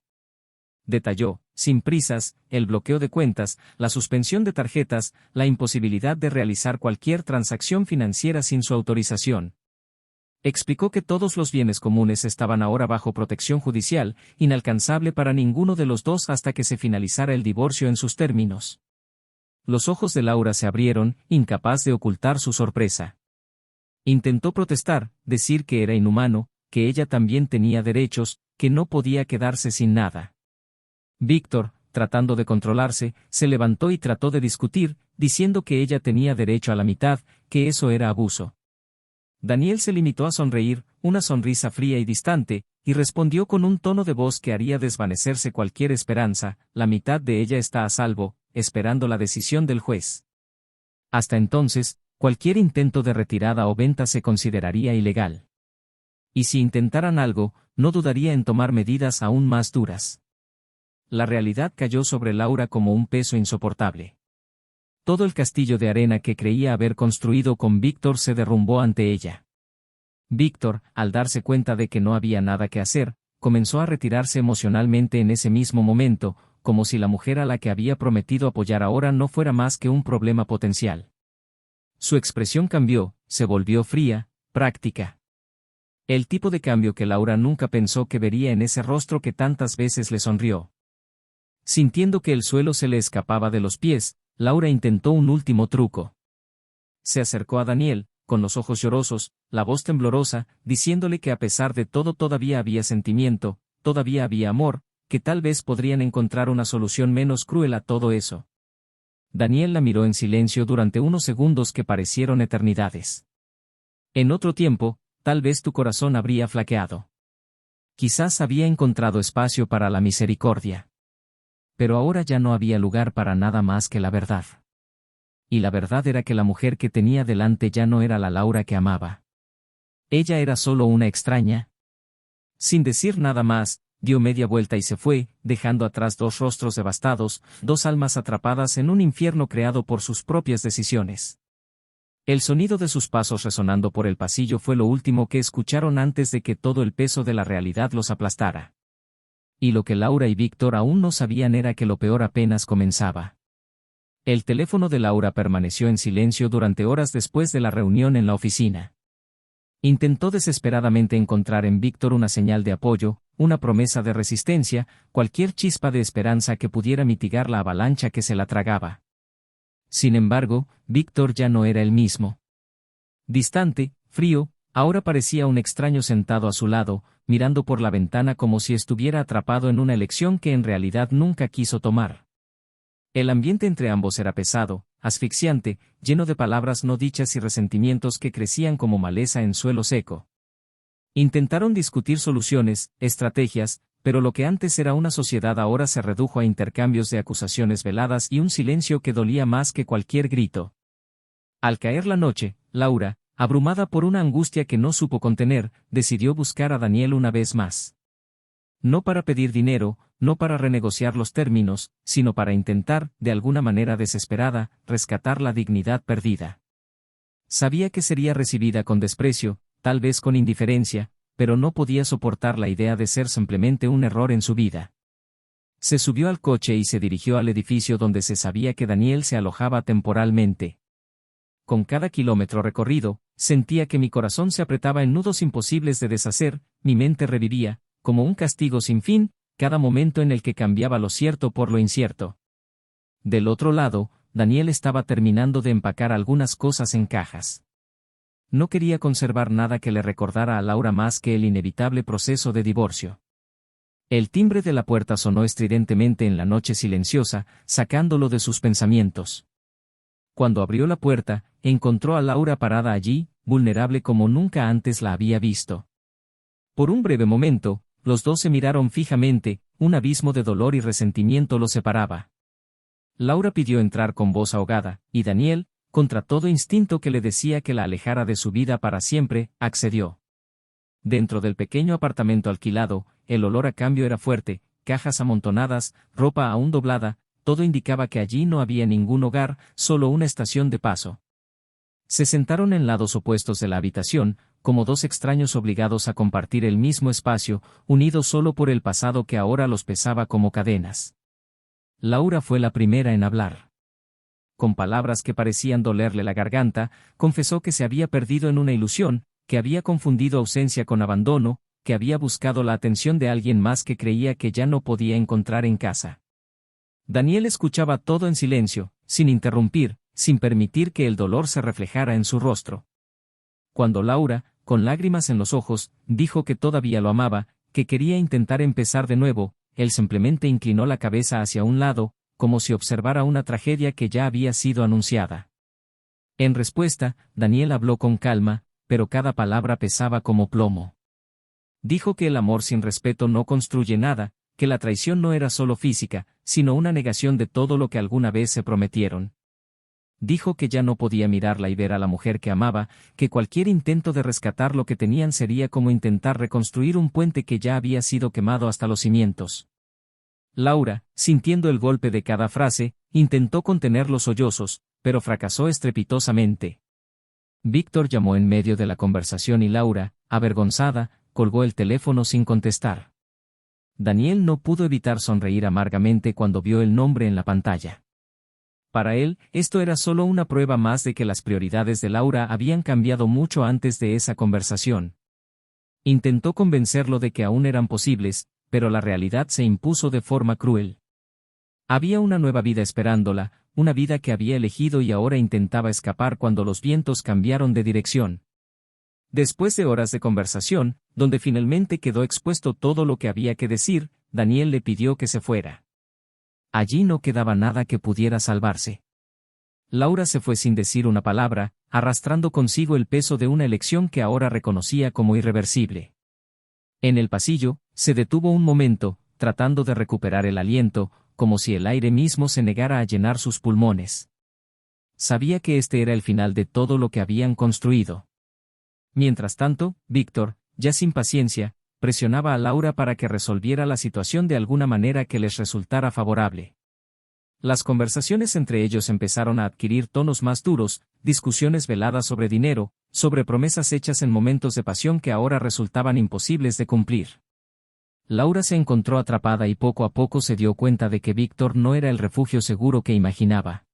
Detalló, sin prisas, el bloqueo de cuentas, la suspensión de tarjetas, la imposibilidad de realizar cualquier transacción financiera sin su autorización. Explicó que todos los bienes comunes estaban ahora bajo protección judicial, inalcanzable para ninguno de los dos hasta que se finalizara el divorcio en sus términos. Los ojos de Laura se abrieron, incapaz de ocultar su sorpresa. Intentó protestar, decir que era inhumano, que ella también tenía derechos, que no podía quedarse sin nada. Víctor, tratando de controlarse, se levantó y trató de discutir, diciendo que ella tenía derecho a la mitad, que eso era abuso. Daniel se limitó a sonreír, una sonrisa fría y distante, y respondió con un tono de voz que haría desvanecerse cualquier esperanza: la mitad de ella está a salvo, esperando la decisión del juez. Hasta entonces, cualquier intento de retirada o venta se consideraría ilegal. Y si intentaran algo, no dudaría en tomar medidas aún más duras. La realidad cayó sobre Laura como un peso insoportable. Todo el castillo de arena que creía haber construido con Víctor se derrumbó ante ella. Víctor, al darse cuenta de que no había nada que hacer, comenzó a retirarse emocionalmente en ese mismo momento, como si la mujer a la que había prometido apoyar ahora no fuera más que un problema potencial. Su expresión cambió, se volvió fría, práctica. El tipo de cambio que Laura nunca pensó que vería en ese rostro que tantas veces le sonrió. Sintiendo que el suelo se le escapaba de los pies, Laura intentó un último truco. Se acercó a Daniel, con los ojos llorosos, la voz temblorosa, diciéndole que a pesar de todo todavía había sentimiento, todavía había amor, que tal vez podrían encontrar una solución menos cruel a todo eso. Daniel la miró en silencio durante unos segundos que parecieron eternidades. En otro tiempo, tal vez tu corazón habría flaqueado. Quizás había encontrado espacio para la misericordia. Pero ahora ya no había lugar para nada más que la verdad. Y la verdad era que la mujer que tenía delante ya no era la Laura que amaba. Ella era solo una extraña. Sin decir nada más, dio media vuelta y se fue, dejando atrás dos rostros devastados, dos almas atrapadas en un infierno creado por sus propias decisiones. El sonido de sus pasos resonando por el pasillo fue lo último que escucharon antes de que todo el peso de la realidad los aplastara. Y lo que Laura y Víctor aún no sabían era que lo peor apenas comenzaba. El teléfono de Laura permaneció en silencio durante horas después de la reunión en la oficina. Intentó desesperadamente encontrar en Víctor una señal de apoyo, una promesa de resistencia, cualquier chispa de esperanza que pudiera mitigar la avalancha que se la tragaba. Sin embargo, Víctor ya no era el mismo. Distante, frío, ahora parecía un extraño sentado a su lado, mirando por la ventana como si estuviera atrapado en una elección que en realidad nunca quiso tomar. El ambiente entre ambos era pesado, asfixiante, lleno de palabras no dichas y resentimientos que crecían como maleza en suelo seco. Intentaron discutir soluciones, estrategias, pero lo que antes era una sociedad ahora se redujo a intercambios de acusaciones veladas y un silencio que dolía más que cualquier grito. Al caer la noche, Laura, abrumada por una angustia que no supo contener, decidió buscar a Daniel una vez más. No para pedir dinero, no para renegociar los términos, sino para intentar, de alguna manera desesperada, rescatar la dignidad perdida. Sabía que sería recibida con desprecio, tal vez con indiferencia, pero no podía soportar la idea de ser simplemente un error en su vida. Se subió al coche y se dirigió al edificio donde se sabía que Daniel se alojaba temporalmente. Con cada kilómetro recorrido, sentía que mi corazón se apretaba en nudos imposibles de deshacer, mi mente revivía, como un castigo sin fin, cada momento en el que cambiaba lo cierto por lo incierto. Del otro lado, Daniel estaba terminando de empacar algunas cosas en cajas. No quería conservar nada que le recordara a Laura más que el inevitable proceso de divorcio. El timbre de la puerta sonó estridentemente en la noche silenciosa, sacándolo de sus pensamientos. Cuando abrió la puerta, encontró a Laura parada allí, vulnerable como nunca antes la había visto. Por un breve momento, los dos se miraron fijamente, un abismo de dolor y resentimiento los separaba. Laura pidió entrar con voz ahogada, y Daniel, contra todo instinto que le decía que la alejara de su vida para siempre, accedió. Dentro del pequeño apartamento alquilado, el olor a cambio era fuerte, cajas amontonadas, ropa aún doblada, todo indicaba que allí no había ningún hogar, solo una estación de paso. Se sentaron en lados opuestos de la habitación, como dos extraños obligados a compartir el mismo espacio, unidos solo por el pasado que ahora los pesaba como cadenas. Laura fue la primera en hablar. Con palabras que parecían dolerle la garganta, confesó que se había perdido en una ilusión, que había confundido ausencia con abandono, que había buscado la atención de alguien más que creía que ya no podía encontrar en casa. Daniel escuchaba todo en silencio, sin interrumpir, sin permitir que el dolor se reflejara en su rostro. Cuando Laura, con lágrimas en los ojos, dijo que todavía lo amaba, que quería intentar empezar de nuevo, él simplemente inclinó la cabeza hacia un lado, como si observara una tragedia que ya había sido anunciada. En respuesta, Daniel habló con calma, pero cada palabra pesaba como plomo. Dijo que el amor sin respeto no construye nada, que la traición no era solo física, sino una negación de todo lo que alguna vez se prometieron. Dijo que ya no podía mirarla y ver a la mujer que amaba, que cualquier intento de rescatar lo que tenían sería como intentar reconstruir un puente que ya había sido quemado hasta los cimientos. Laura, sintiendo el golpe de cada frase, intentó contener los sollozos, pero fracasó estrepitosamente. Víctor llamó en medio de la conversación y Laura, avergonzada, colgó el teléfono sin contestar. Daniel no pudo evitar sonreír amargamente cuando vio el nombre en la pantalla. Para él, esto era solo una prueba más de que las prioridades de Laura habían cambiado mucho antes de esa conversación. Intentó convencerlo de que aún eran posibles, pero la realidad se impuso de forma cruel. Había una nueva vida esperándola, una vida que había elegido y ahora intentaba escapar cuando los vientos cambiaron de dirección. Después de horas de conversación, donde finalmente quedó expuesto todo lo que había que decir, Daniel le pidió que se fuera. Allí no quedaba nada que pudiera salvarse. Laura se fue sin decir una palabra, arrastrando consigo el peso de una elección que ahora reconocía como irreversible. En el pasillo, se detuvo un momento, tratando de recuperar el aliento, como si el aire mismo se negara a llenar sus pulmones. Sabía que este era el final de todo lo que habían construido. Mientras tanto, Víctor, ya sin paciencia, presionaba a Laura para que resolviera la situación de alguna manera que les resultara favorable. Las conversaciones entre ellos empezaron a adquirir tonos más duros, discusiones veladas sobre dinero, sobre promesas hechas en momentos de pasión que ahora resultaban imposibles de cumplir. Laura se encontró atrapada y poco a poco se dio cuenta de que Víctor no era el refugio seguro que imaginaba.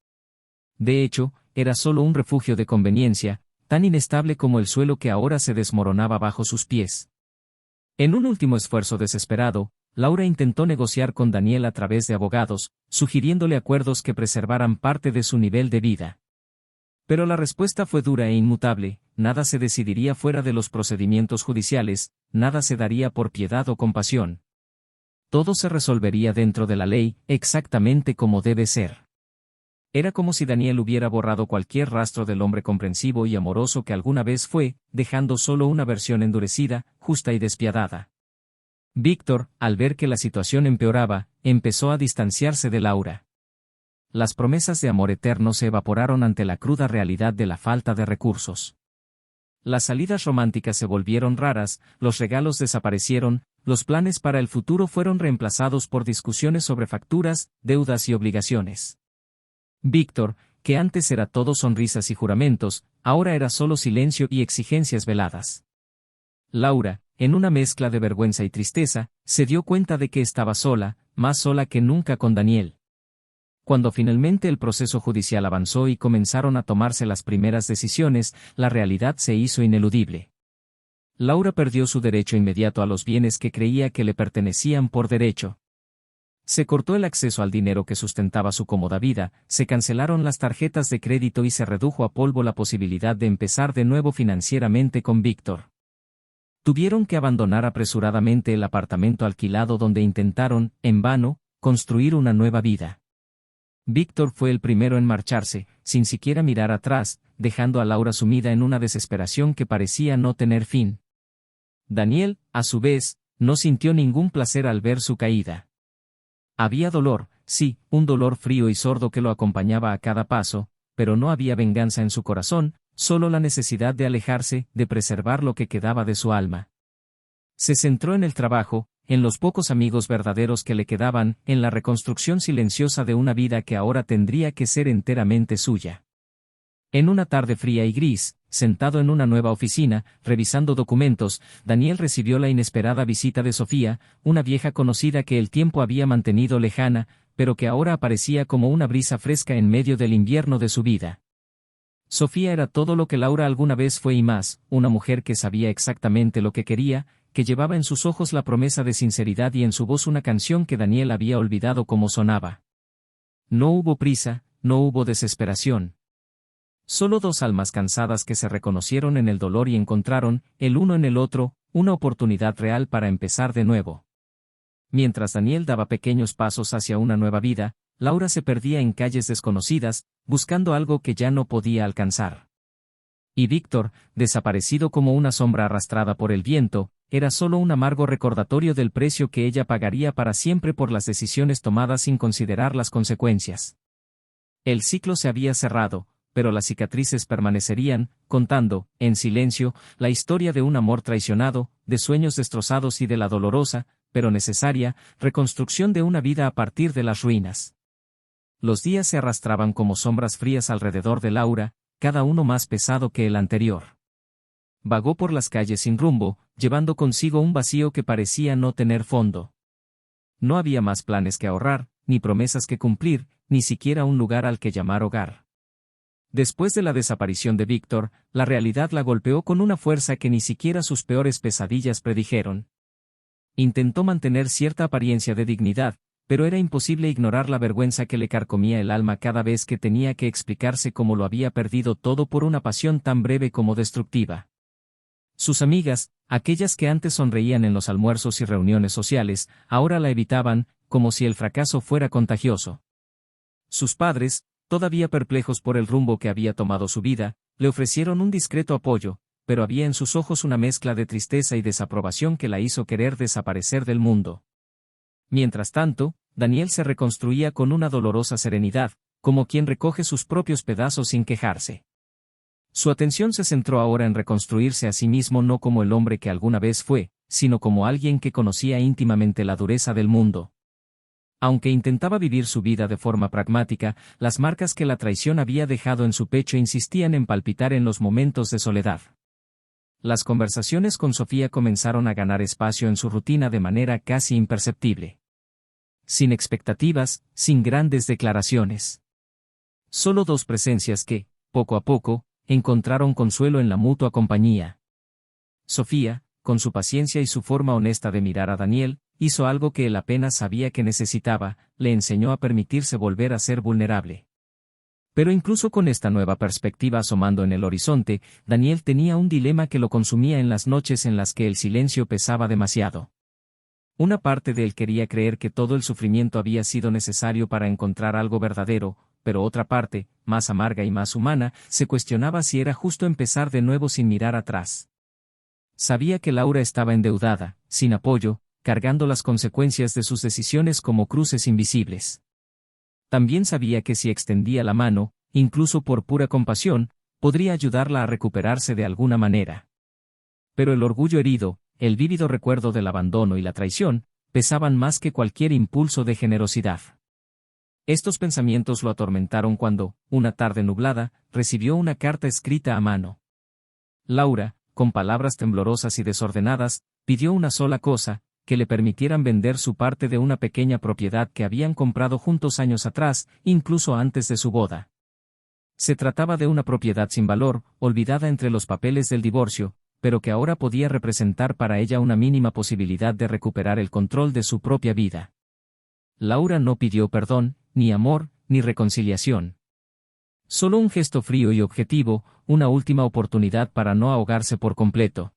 De hecho, era solo un refugio de conveniencia, tan inestable como el suelo que ahora se desmoronaba bajo sus pies. En un último esfuerzo desesperado, Laura intentó negociar con Daniel a través de abogados, sugiriéndole acuerdos que preservaran parte de su nivel de vida. Pero la respuesta fue dura e inmutable: nada se decidiría fuera de los procedimientos judiciales, nada se daría por piedad o compasión. Todo se resolvería dentro de la ley, exactamente como debe ser. Era como si Daniel hubiera borrado cualquier rastro del hombre comprensivo y amoroso que alguna vez fue, dejando solo una versión endurecida, justa y despiadada. Víctor, al ver que la situación empeoraba, empezó a distanciarse de Laura. Las promesas de amor eterno se evaporaron ante la cruda realidad de la falta de recursos. Las salidas románticas se volvieron raras, los regalos desaparecieron, los planes para el futuro fueron reemplazados por discusiones sobre facturas, deudas y obligaciones. Víctor, que antes era todo sonrisas y juramentos, ahora era solo silencio y exigencias veladas. Laura, en una mezcla de vergüenza y tristeza, se dio cuenta de que estaba sola, más sola que nunca con Daniel. Cuando finalmente el proceso judicial avanzó y comenzaron a tomarse las primeras decisiones, la realidad se hizo ineludible. Laura perdió su derecho inmediato a los bienes que creía que le pertenecían por derecho. Se cortó el acceso al dinero que sustentaba su cómoda vida, se cancelaron las tarjetas de crédito y se redujo a polvo la posibilidad de empezar de nuevo financieramente con Víctor. Tuvieron que abandonar apresuradamente el apartamento alquilado donde intentaron, en vano, construir una nueva vida. Víctor fue el primero en marcharse, sin siquiera mirar atrás, dejando a Laura sumida en una desesperación que parecía no tener fin. Daniel, a su vez, no sintió ningún placer al ver su caída. Había dolor, sí, un dolor frío y sordo que lo acompañaba a cada paso, pero no había venganza en su corazón, solo la necesidad de alejarse, de preservar lo que quedaba de su alma. Se centró en el trabajo, en los pocos amigos verdaderos que le quedaban, en la reconstrucción silenciosa de una vida que ahora tendría que ser enteramente suya. En una tarde fría y gris, sentado en una nueva oficina, revisando documentos, Daniel recibió la inesperada visita de Sofía, una vieja conocida que el tiempo había mantenido lejana, pero que ahora aparecía como una brisa fresca en medio del invierno de su vida. Sofía era todo lo que Laura alguna vez fue y más, una mujer que sabía exactamente lo que quería, que llevaba en sus ojos la promesa de sinceridad y en su voz una canción que Daniel había olvidado cómo sonaba. No hubo prisa, no hubo desesperación. Solo dos almas cansadas que se reconocieron en el dolor y encontraron, el uno en el otro, una oportunidad real para empezar de nuevo. Mientras Daniel daba pequeños pasos hacia una nueva vida, Laura se perdía en calles desconocidas, buscando algo que ya no podía alcanzar. Y Víctor, desaparecido como una sombra arrastrada por el viento, era solo un amargo recordatorio del precio que ella pagaría para siempre por las decisiones tomadas sin considerar las consecuencias. El ciclo se había cerrado, pero las cicatrices permanecerían, contando, en silencio, la historia de un amor traicionado, de sueños destrozados y de la dolorosa, pero necesaria, reconstrucción de una vida a partir de las ruinas. Los días se arrastraban como sombras frías alrededor de Laura, cada uno más pesado que el anterior. Vagó por las calles sin rumbo, llevando consigo un vacío que parecía no tener fondo. No había más planes que ahorrar, ni promesas que cumplir, ni siquiera un lugar al que llamar hogar. Después de la desaparición de Víctor, la realidad la golpeó con una fuerza que ni siquiera sus peores pesadillas predijeron. Intentó mantener cierta apariencia de dignidad, pero era imposible ignorar la vergüenza que le carcomía el alma cada vez que tenía que explicarse cómo lo había perdido todo por una pasión tan breve como destructiva. Sus amigas, aquellas que antes sonreían en los almuerzos y reuniones sociales, ahora la evitaban, como si el fracaso fuera contagioso. Sus padres, todavía perplejos por el rumbo que había tomado su vida, le ofrecieron un discreto apoyo, pero había en sus ojos una mezcla de tristeza y desaprobación que la hizo querer desaparecer del mundo. Mientras tanto, Daniel se reconstruía con una dolorosa serenidad, como quien recoge sus propios pedazos sin quejarse. Su atención se centró ahora en reconstruirse a sí mismo no como el hombre que alguna vez fue, sino como alguien que conocía íntimamente la dureza del mundo. Aunque intentaba vivir su vida de forma pragmática, las marcas que la traición había dejado en su pecho insistían en palpitar en los momentos de soledad. Las conversaciones con Sofía comenzaron a ganar espacio en su rutina de manera casi imperceptible. Sin expectativas, sin grandes declaraciones. Solo dos presencias que, poco a poco, encontraron consuelo en la mutua compañía. Sofía, con su paciencia y su forma honesta de mirar a Daniel, hizo algo que él apenas sabía que necesitaba, le enseñó a permitirse volver a ser vulnerable. Pero incluso con esta nueva perspectiva asomando en el horizonte, Daniel tenía un dilema que lo consumía en las noches en las que el silencio pesaba demasiado. Una parte de él quería creer que todo el sufrimiento había sido necesario para encontrar algo verdadero, pero otra parte, más amarga y más humana, se cuestionaba si era justo empezar de nuevo sin mirar atrás. Sabía que Laura estaba endeudada, sin apoyo, cargando las consecuencias de sus decisiones como cruces invisibles. También sabía que si extendía la mano, incluso por pura compasión, podría ayudarla a recuperarse de alguna manera. Pero el orgullo herido, el vívido recuerdo del abandono y la traición, pesaban más que cualquier impulso de generosidad. Estos pensamientos lo atormentaron cuando, una tarde nublada, recibió una carta escrita a mano. Laura, con palabras temblorosas y desordenadas, pidió una sola cosa, que le permitieran vender su parte de una pequeña propiedad que habían comprado juntos años atrás, incluso antes de su boda. Se trataba de una propiedad sin valor, olvidada entre los papeles del divorcio, pero que ahora podía representar para ella una mínima posibilidad de recuperar el control de su propia vida. Laura no pidió perdón, ni amor, ni reconciliación. Solo un gesto frío y objetivo, una última oportunidad para no ahogarse por completo.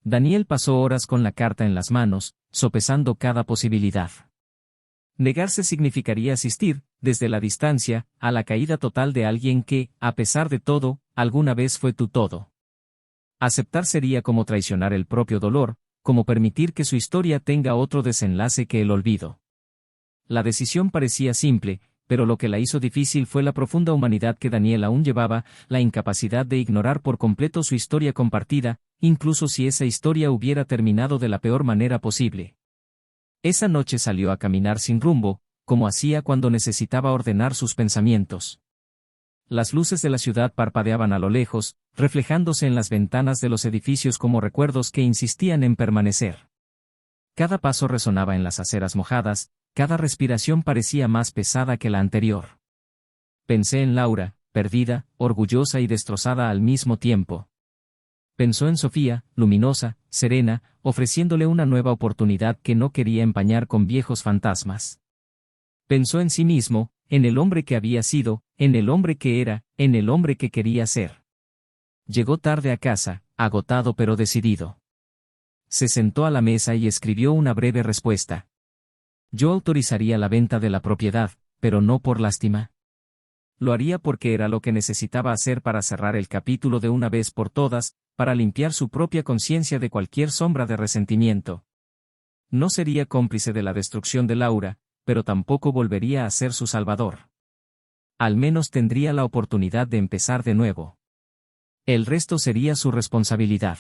Daniel pasó horas con la carta en las manos, sopesando cada posibilidad. Negarse significaría asistir, desde la distancia, a la caída total de alguien que, a pesar de todo, alguna vez fue tu todo. Aceptar sería como traicionar el propio dolor, como permitir que su historia tenga otro desenlace que el olvido. La decisión parecía simple, pero lo que la hizo difícil fue la profunda humanidad que Daniel aún llevaba, la incapacidad de ignorar por completo su historia compartida, incluso si esa historia hubiera terminado de la peor manera posible. Esa noche salió a caminar sin rumbo, como hacía cuando necesitaba ordenar sus pensamientos. Las luces de la ciudad parpadeaban a lo lejos, reflejándose en las ventanas de los edificios como recuerdos que insistían en permanecer. Cada paso resonaba en las aceras mojadas, cada respiración parecía más pesada que la anterior. Pensé en Laura, perdida, orgullosa y destrozada al mismo tiempo. Pensó en Sofía, luminosa, serena, ofreciéndole una nueva oportunidad que no quería empañar con viejos fantasmas. Pensó en sí mismo, en el hombre que había sido, en el hombre que era, en el hombre que quería ser. Llegó tarde a casa, agotado pero decidido. Se sentó a la mesa y escribió una breve respuesta. Yo autorizaría la venta de la propiedad, pero no por lástima. Lo haría porque era lo que necesitaba hacer para cerrar el capítulo de una vez por todas, para limpiar su propia conciencia de cualquier sombra de resentimiento. No sería cómplice de la destrucción de Laura, pero tampoco volvería a ser su salvador. Al menos tendría la oportunidad de empezar de nuevo. El resto sería su responsabilidad.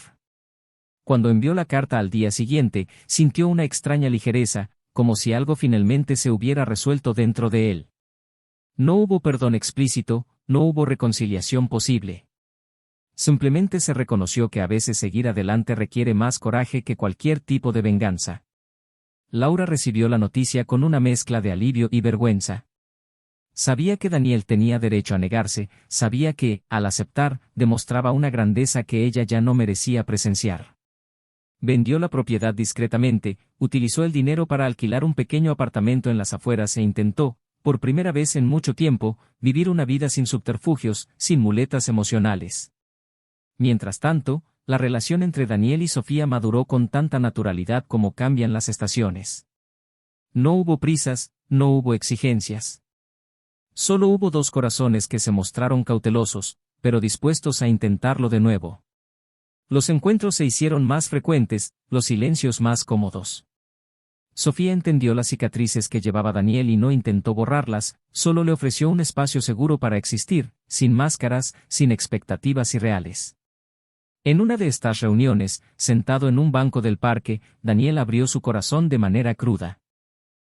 Cuando envió la carta al día siguiente, sintió una extraña ligereza, como si algo finalmente se hubiera resuelto dentro de él. No hubo perdón explícito, no hubo reconciliación posible. Simplemente se reconoció que a veces seguir adelante requiere más coraje que cualquier tipo de venganza. Laura recibió la noticia con una mezcla de alivio y vergüenza. Sabía que Daniel tenía derecho a negarse, sabía que, al aceptar, demostraba una grandeza que ella ya no merecía presenciar. Vendió la propiedad discretamente, utilizó el dinero para alquilar un pequeño apartamento en las afueras e intentó, por primera vez en mucho tiempo, vivir una vida sin subterfugios, sin muletas emocionales. Mientras tanto, la relación entre Daniel y Sofía maduró con tanta naturalidad como cambian las estaciones. No hubo prisas, no hubo exigencias. Solo hubo dos corazones que se mostraron cautelosos, pero dispuestos a intentarlo de nuevo. Los encuentros se hicieron más frecuentes, los silencios más cómodos. Sofía entendió las cicatrices que llevaba Daniel y no intentó borrarlas, solo le ofreció un espacio seguro para existir, sin máscaras, sin expectativas irreales. En una de estas reuniones, sentado en un banco del parque, Daniel abrió su corazón de manera cruda.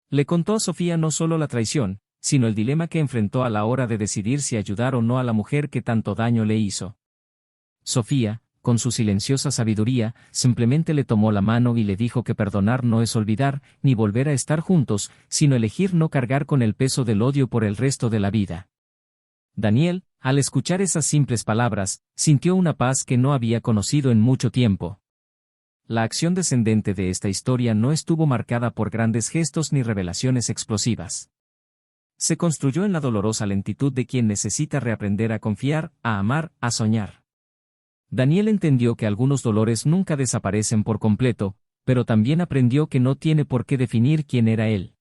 Le contó a Sofía no solo la traición, sino el dilema que enfrentó a la hora de decidir si ayudar o no a la mujer que tanto daño le hizo. Sofía, con su silenciosa sabiduría, simplemente le tomó la mano y le dijo que perdonar no es olvidar, ni volver a estar juntos, sino elegir no cargar con el peso del odio por el resto de la vida. Daniel, al escuchar esas simples palabras, sintió una paz que no había conocido en mucho tiempo. La acción descendente de esta historia no estuvo marcada por grandes gestos ni revelaciones explosivas. Se construyó en la dolorosa lentitud de quien necesita reaprender a confiar, a amar, a soñar. Daniel entendió que algunos dolores nunca desaparecen por completo, pero también aprendió que no tiene por qué definir quién era él.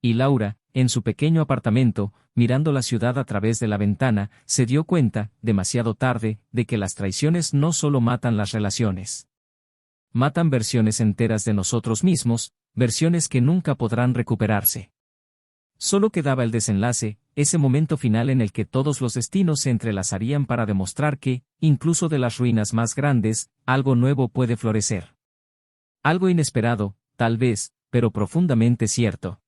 Y Laura, en su pequeño apartamento, mirando la ciudad a través de la ventana, se dio cuenta, demasiado tarde, de que las traiciones no solo matan las relaciones. Matan versiones enteras de nosotros mismos, versiones que nunca podrán recuperarse. Solo quedaba el desenlace, ese momento final en el que todos los destinos se entrelazarían para demostrar que, incluso de las ruinas más grandes, algo nuevo puede florecer. Algo inesperado, tal vez, pero profundamente cierto.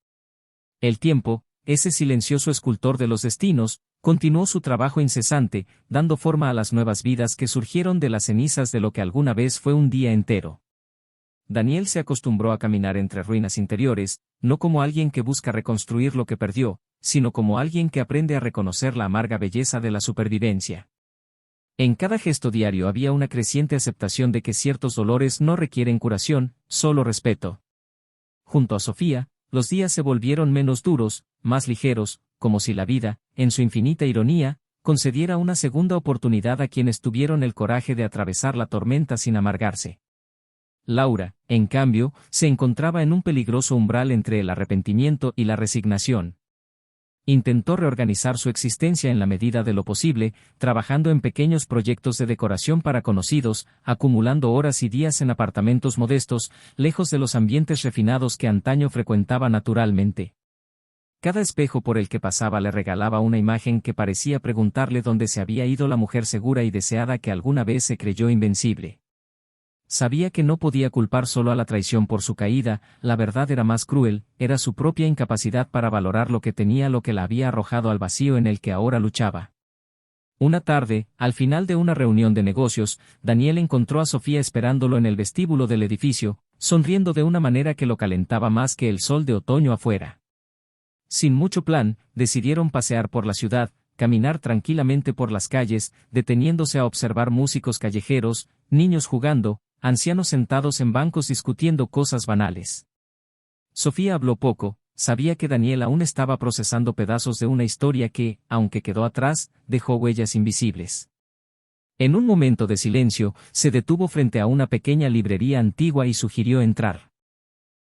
El tiempo, ese silencioso escultor de los destinos, continuó su trabajo incesante, dando forma a las nuevas vidas que surgieron de las cenizas de lo que alguna vez fue un día entero. Daniel se acostumbró a caminar entre ruinas interiores, no como alguien que busca reconstruir lo que perdió, sino como alguien que aprende a reconocer la amarga belleza de la supervivencia. En cada gesto diario había una creciente aceptación de que ciertos dolores no requieren curación, solo respeto. Junto a Sofía, los días se volvieron menos duros, más ligeros, como si la vida, en su infinita ironía, concediera una segunda oportunidad a quienes tuvieron el coraje de atravesar la tormenta sin amargarse. Laura, en cambio, se encontraba en un peligroso umbral entre el arrepentimiento y la resignación. Intentó reorganizar su existencia en la medida de lo posible, trabajando en pequeños proyectos de decoración para conocidos, acumulando horas y días en apartamentos modestos, lejos de los ambientes refinados que antaño frecuentaba naturalmente. Cada espejo por el que pasaba le regalaba una imagen que parecía preguntarle dónde se había ido la mujer segura y deseada que alguna vez se creyó invencible. Sabía que no podía culpar solo a la traición por su caída, la verdad era más cruel, era su propia incapacidad para valorar lo que tenía, lo que la había arrojado al vacío en el que ahora luchaba. Una tarde, al final de una reunión de negocios, Daniel encontró a Sofía esperándolo en el vestíbulo del edificio, sonriendo de una manera que lo calentaba más que el sol de otoño afuera. Sin mucho plan, decidieron pasear por la ciudad, caminar tranquilamente por las calles, deteniéndose a observar músicos callejeros, niños jugando, ancianos sentados en bancos discutiendo cosas banales. Sofía habló poco. Sabía que Daniel aún estaba procesando pedazos de una historia que, aunque quedó atrás, dejó huellas invisibles. En un momento de silencio, se detuvo frente a una pequeña librería antigua y sugirió entrar.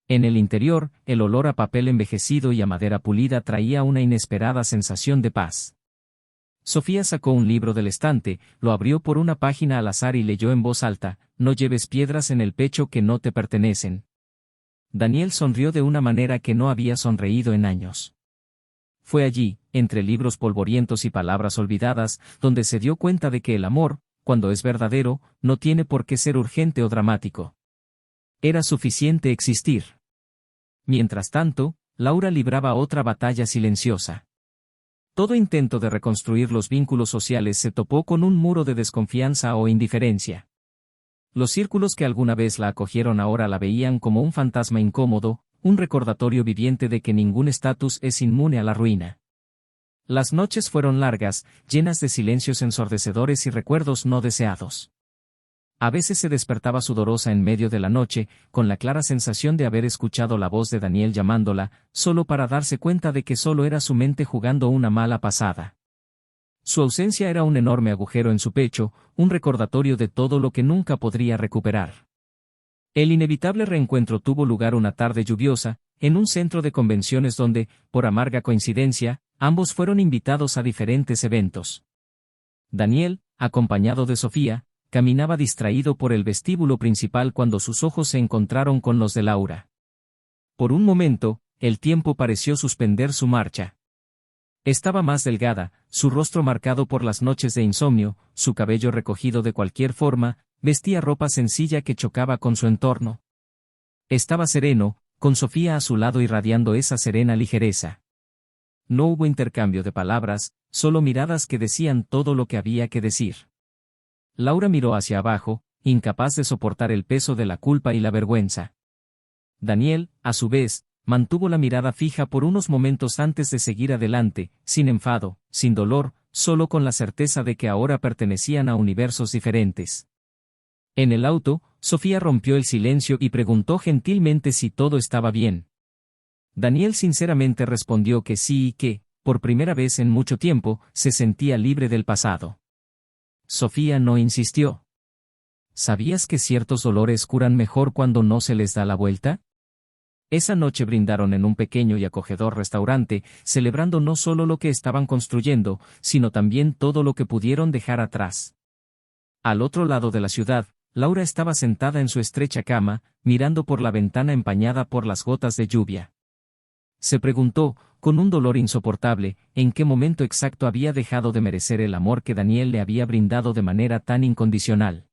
En el interior, el olor a papel envejecido y a madera pulida traía una inesperada sensación de paz. Sofía sacó un libro del estante, lo abrió por una página al azar y leyó en voz alta: «No lleves piedras en el pecho que no te pertenecen». Daniel sonrió de una manera que no había sonreído en años. Fue allí, entre libros polvorientos y palabras olvidadas, donde se dio cuenta de que el amor, cuando es verdadero, no tiene por qué ser urgente o dramático. Era suficiente existir. Mientras tanto, Laura libraba otra batalla silenciosa. Todo intento de reconstruir los vínculos sociales se topó con un muro de desconfianza o indiferencia. Los círculos que alguna vez la acogieron ahora la veían como un fantasma incómodo, un recordatorio viviente de que ningún estatus es inmune a la ruina. Las noches fueron largas, llenas de silencios ensordecedores y recuerdos no deseados. A veces se despertaba sudorosa en medio de la noche, con la clara sensación de haber escuchado la voz de Daniel llamándola, solo para darse cuenta de que solo era su mente jugando una mala pasada. Su ausencia era un enorme agujero en su pecho, un recordatorio de todo lo que nunca podría recuperar. El inevitable reencuentro tuvo lugar una tarde lluviosa, en un centro de convenciones donde, por amarga coincidencia, ambos fueron invitados a diferentes eventos. Daniel, acompañado de Sofía, caminaba distraído por el vestíbulo principal cuando sus ojos se encontraron con los de Laura. Por un momento, el tiempo pareció suspender su marcha. Estaba más delgada, su rostro marcado por las noches de insomnio, su cabello recogido de cualquier forma, vestía ropa sencilla que chocaba con su entorno. Estaba sereno, con Sofía a su lado irradiando esa serena ligereza. No hubo intercambio de palabras, solo miradas que decían todo lo que había que decir. Laura miró hacia abajo, incapaz de soportar el peso de la culpa y la vergüenza. Daniel, a su vez, mantuvo la mirada fija por unos momentos antes de seguir adelante, sin enfado, sin dolor, solo con la certeza de que ahora pertenecían a universos diferentes. En el auto, Sofía rompió el silencio y preguntó gentilmente si todo estaba bien. Daniel sinceramente respondió que sí y que, por primera vez en mucho tiempo, se sentía libre del pasado. Sofía no insistió. ¿Sabías que ciertos dolores curan mejor cuando no se les da la vuelta? Esa noche brindaron en un pequeño y acogedor restaurante, celebrando no solo lo que estaban construyendo, sino también todo lo que pudieron dejar atrás. Al otro lado de la ciudad, Laura estaba sentada en su estrecha cama, mirando por la ventana empañada por las gotas de lluvia. Se preguntó, con un dolor insoportable, en qué momento exacto había dejado de merecer el amor que Daniel le había brindado de manera tan incondicional.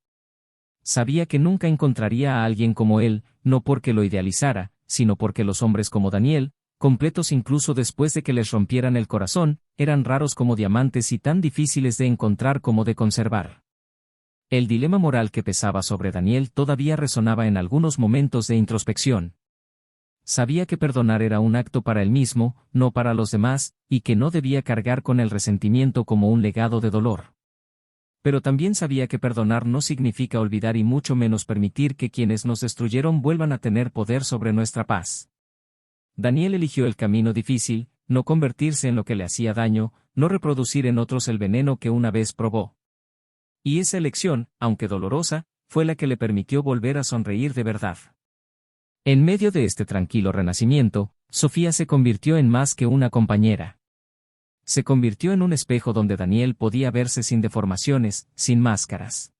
Sabía que nunca encontraría a alguien como él, no porque lo idealizara, sino porque los hombres como Daniel, completos incluso después de que les rompieran el corazón, eran raros como diamantes y tan difíciles de encontrar como de conservar. El dilema moral que pesaba sobre Daniel todavía resonaba en algunos momentos de introspección. Sabía que perdonar era un acto para él mismo, no para los demás, y que no debía cargar con el resentimiento como un legado de dolor. Pero también sabía que perdonar no significa olvidar y mucho menos permitir que quienes nos destruyeron vuelvan a tener poder sobre nuestra paz. Daniel eligió el camino difícil, no convertirse en lo que le hacía daño, no reproducir en otros el veneno que una vez probó. Y esa elección, aunque dolorosa, fue la que le permitió volver a sonreír de verdad. En medio de este tranquilo renacimiento, Sofía se convirtió en más que una compañera. Se convirtió en un espejo donde Daniel podía verse sin deformaciones, sin máscaras.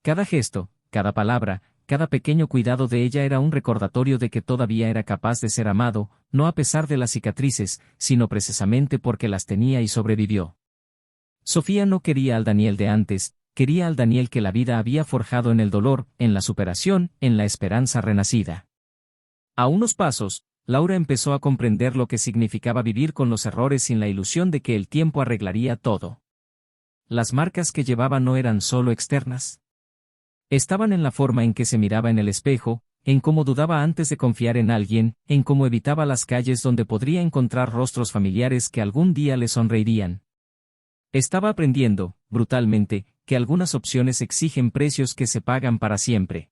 Cada gesto, cada palabra, cada pequeño cuidado de ella era un recordatorio de que todavía era capaz de ser amado, no a pesar de las cicatrices, sino precisamente porque las tenía y sobrevivió. Sofía no quería al Daniel de antes, quería al Daniel que la vida había forjado en el dolor, en la superación, en la esperanza renacida. A unos pasos, Laura empezó a comprender lo que significaba vivir con los errores sin la ilusión de que el tiempo arreglaría todo. Las marcas que llevaba no eran solo externas. Estaban en la forma en que se miraba en el espejo, en cómo dudaba antes de confiar en alguien, en cómo evitaba las calles donde podría encontrar rostros familiares que algún día le sonreirían. Estaba aprendiendo, brutalmente, que algunas opciones exigen precios que se pagan para siempre.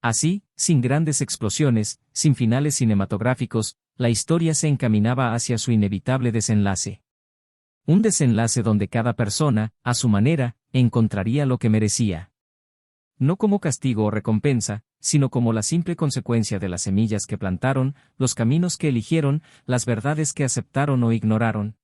Así, sin grandes explosiones, sin finales cinematográficos, la historia se encaminaba hacia su inevitable desenlace. Un desenlace donde cada persona, a su manera, encontraría lo que merecía. No como castigo o recompensa, sino como la simple consecuencia de las semillas que plantaron, los caminos que eligieron, las verdades que aceptaron o ignoraron.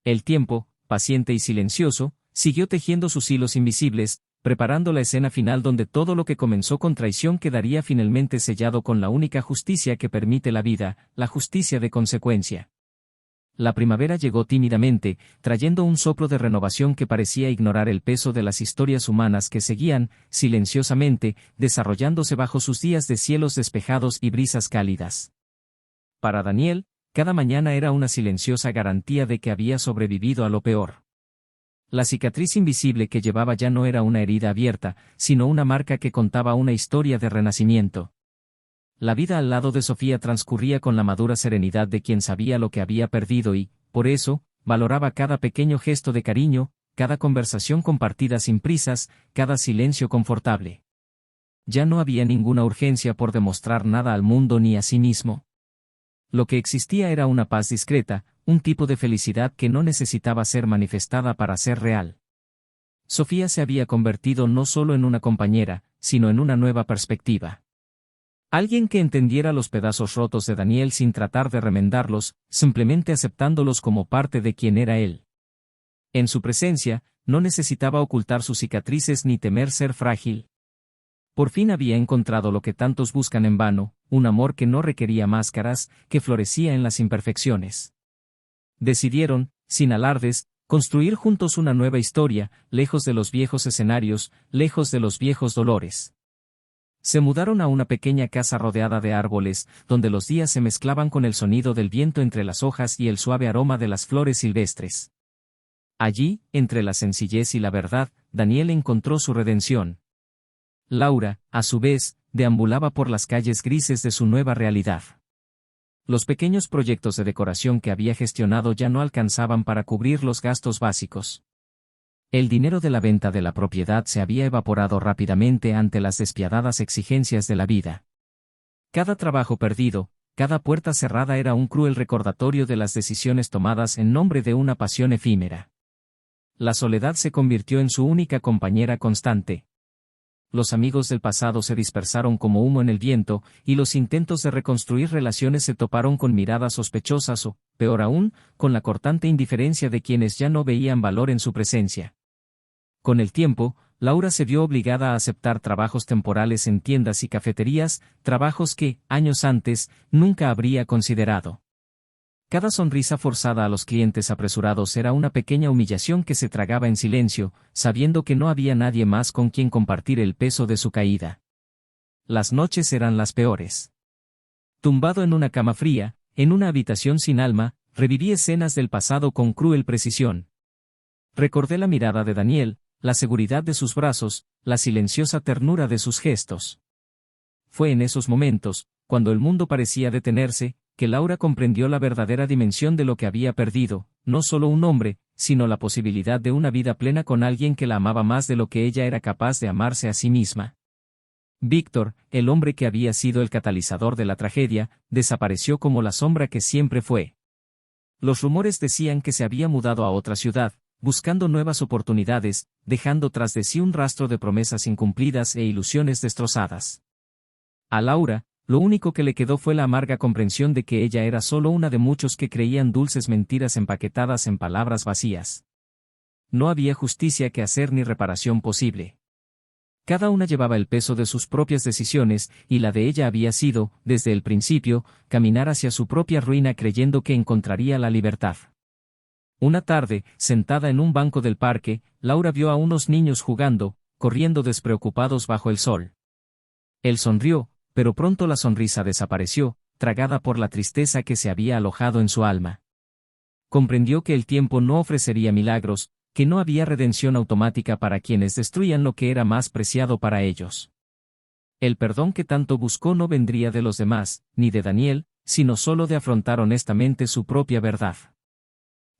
El tiempo, paciente y silencioso, siguió tejiendo sus hilos invisibles, preparando la escena final donde todo lo que comenzó con traición quedaría finalmente sellado con la única justicia que permite la vida, la justicia de consecuencia. La primavera llegó tímidamente, trayendo un soplo de renovación que parecía ignorar el peso de las historias humanas que seguían, silenciosamente, desarrollándose bajo sus días de cielos despejados y brisas cálidas. Para Daniel, cada mañana era una silenciosa garantía de que había sobrevivido a lo peor. La cicatriz invisible que llevaba ya no era una herida abierta, sino una marca que contaba una historia de renacimiento. La vida al lado de Sofía transcurría con la madura serenidad de quien sabía lo que había perdido y, por eso, valoraba cada pequeño gesto de cariño, cada conversación compartida sin prisas, cada silencio confortable. Ya no había ninguna urgencia por demostrar nada al mundo ni a sí mismo. Lo que existía era una paz discreta, un tipo de felicidad que no necesitaba ser manifestada para ser real. Sofía se había convertido no solo en una compañera, sino en una nueva perspectiva. Alguien que entendiera los pedazos rotos de Daniel sin tratar de remendarlos, simplemente aceptándolos como parte de quien era él. En su presencia, no necesitaba ocultar sus cicatrices ni temer ser frágil. Por fin había encontrado lo que tantos buscan en vano, un amor que no requería máscaras, que florecía en las imperfecciones. Decidieron, sin alardes, construir juntos una nueva historia, lejos de los viejos escenarios, lejos de los viejos dolores. Se mudaron a una pequeña casa rodeada de árboles, donde los días se mezclaban con el sonido del viento entre las hojas y el suave aroma de las flores silvestres. Allí, entre la sencillez y la verdad, Daniel encontró su redención. Laura, a su vez, deambulaba por las calles grises de su nueva realidad. Los pequeños proyectos de decoración que había gestionado ya no alcanzaban para cubrir los gastos básicos. El dinero de la venta de la propiedad se había evaporado rápidamente ante las despiadadas exigencias de la vida. Cada trabajo perdido, cada puerta cerrada era un cruel recordatorio de las decisiones tomadas en nombre de una pasión efímera. La soledad se convirtió en su única compañera constante. Los amigos del pasado se dispersaron como humo en el viento, y los intentos de reconstruir relaciones se toparon con miradas sospechosas o, peor aún, con la cortante indiferencia de quienes ya no veían valor en su presencia. Con el tiempo, Laura se vio obligada a aceptar trabajos temporales en tiendas y cafeterías, trabajos que, años antes, nunca habría considerado. Cada sonrisa forzada a los clientes apresurados era una pequeña humillación que se tragaba en silencio, sabiendo que no había nadie más con quien compartir el peso de su caída. Las noches eran las peores. Tumbado en una cama fría, en una habitación sin alma, reviví escenas del pasado con cruel precisión. Recordé la mirada de Daniel, la seguridad de sus brazos, la silenciosa ternura de sus gestos. Fue en esos momentos, cuando el mundo parecía detenerse, que Laura comprendió la verdadera dimensión de lo que había perdido, no solo un hombre, sino la posibilidad de una vida plena con alguien que la amaba más de lo que ella era capaz de amarse a sí misma. Víctor, el hombre que había sido el catalizador de la tragedia, desapareció como la sombra que siempre fue. Los rumores decían que se había mudado a otra ciudad, buscando nuevas oportunidades, dejando tras de sí un rastro de promesas incumplidas e ilusiones destrozadas. A Laura, lo único que le quedó fue la amarga comprensión de que ella era solo una de muchos que creían dulces mentiras empaquetadas en palabras vacías. No había justicia que hacer ni reparación posible. Cada una llevaba el peso de sus propias decisiones, y la de ella había sido, desde el principio, caminar hacia su propia ruina creyendo que encontraría la libertad. Una tarde, sentada en un banco del parque, Laura vio a unos niños jugando, corriendo despreocupados bajo el sol. Él sonrió, pero pronto la sonrisa desapareció, tragada por la tristeza que se había alojado en su alma. Comprendió que el tiempo no ofrecería milagros, que no había redención automática para quienes destruían lo que era más preciado para ellos. El perdón que tanto buscó no vendría de los demás, ni de Daniel, sino solo de afrontar honestamente su propia verdad.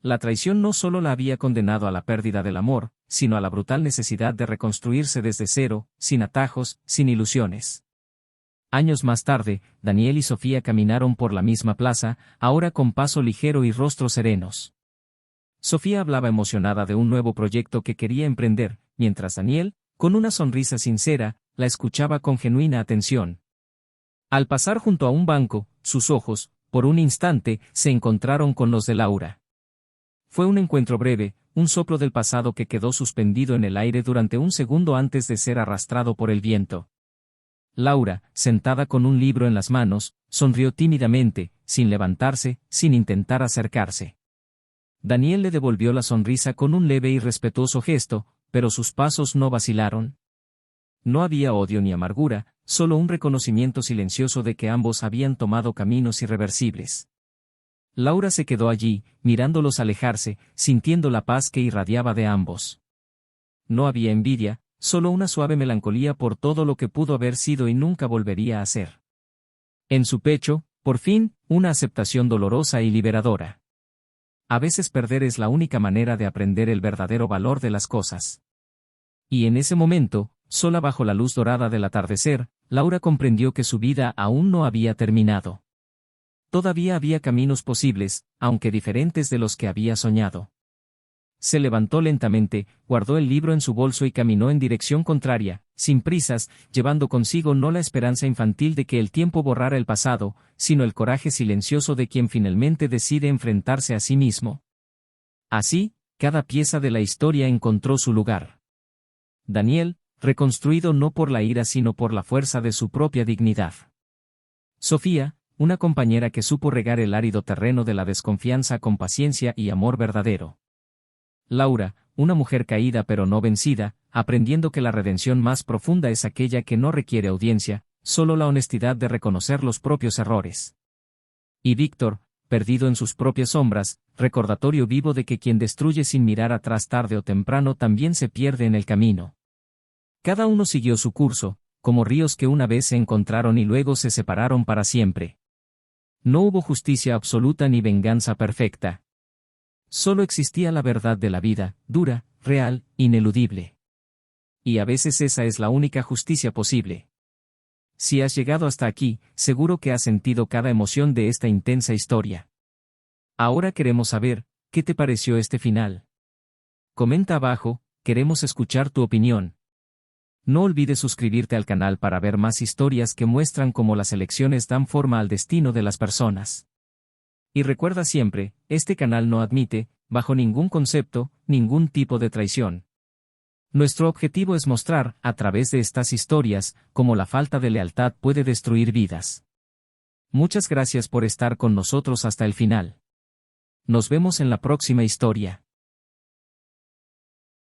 La traición no solo la había condenado a la pérdida del amor, sino a la brutal necesidad de reconstruirse desde cero, sin atajos, sin ilusiones. Años más tarde, Daniel y Sofía caminaron por la misma plaza, ahora con paso ligero y rostros serenos. Sofía hablaba emocionada de un nuevo proyecto que quería emprender, mientras Daniel, con una sonrisa sincera, la escuchaba con genuina atención. Al pasar junto a un banco, sus ojos, por un instante, se encontraron con los de Laura. Fue un encuentro breve, un soplo del pasado que quedó suspendido en el aire durante un segundo antes de ser arrastrado por el viento. Laura, sentada con un libro en las manos, sonrió tímidamente, sin levantarse, sin intentar acercarse. Daniel le devolvió la sonrisa con un leve y respetuoso gesto, pero sus pasos no vacilaron. No había odio ni amargura, solo un reconocimiento silencioso de que ambos habían tomado caminos irreversibles. Laura se quedó allí, mirándolos alejarse, sintiendo la paz que irradiaba de ambos. No había envidia, solo una suave melancolía por todo lo que pudo haber sido y nunca volvería a ser. En su pecho, por fin, una aceptación dolorosa y liberadora. A veces perder es la única manera de aprender el verdadero valor de las cosas. Y en ese momento, sola bajo la luz dorada del atardecer, Laura comprendió que su vida aún no había terminado. Todavía había caminos posibles, aunque diferentes de los que había soñado. Se levantó lentamente, guardó el libro en su bolso y caminó en dirección contraria, sin prisas, llevando consigo no la esperanza infantil de que el tiempo borrara el pasado, sino el coraje silencioso de quien finalmente decide enfrentarse a sí mismo. Así, cada pieza de la historia encontró su lugar. Daniel, reconstruido no por la ira sino por la fuerza de su propia dignidad. Sofía, una compañera que supo regar el árido terreno de la desconfianza con paciencia y amor verdadero. Laura, una mujer caída pero no vencida, aprendiendo que la redención más profunda es aquella que no requiere audiencia, solo la honestidad de reconocer los propios errores. Y Víctor, perdido en sus propias sombras, recordatorio vivo de que quien destruye sin mirar atrás tarde o temprano también se pierde en el camino. Cada uno siguió su curso, como ríos que una vez se encontraron y luego se separaron para siempre. No hubo justicia absoluta ni venganza perfecta. Solo existía la verdad de la vida, dura, real, ineludible. Y a veces esa es la única justicia posible. Si has llegado hasta aquí, seguro que has sentido cada emoción de esta intensa historia. Ahora queremos saber, ¿qué te pareció este final? Comenta abajo, queremos escuchar tu opinión. No olvides suscribirte al canal para ver más historias que muestran cómo las elecciones dan forma al destino de las personas. Y recuerda siempre, este canal no admite, bajo ningún concepto, ningún tipo de traición. Nuestro objetivo es mostrar, a través de estas historias, cómo la falta de lealtad puede destruir vidas. Muchas gracias por estar con nosotros hasta el final. Nos vemos en la próxima historia.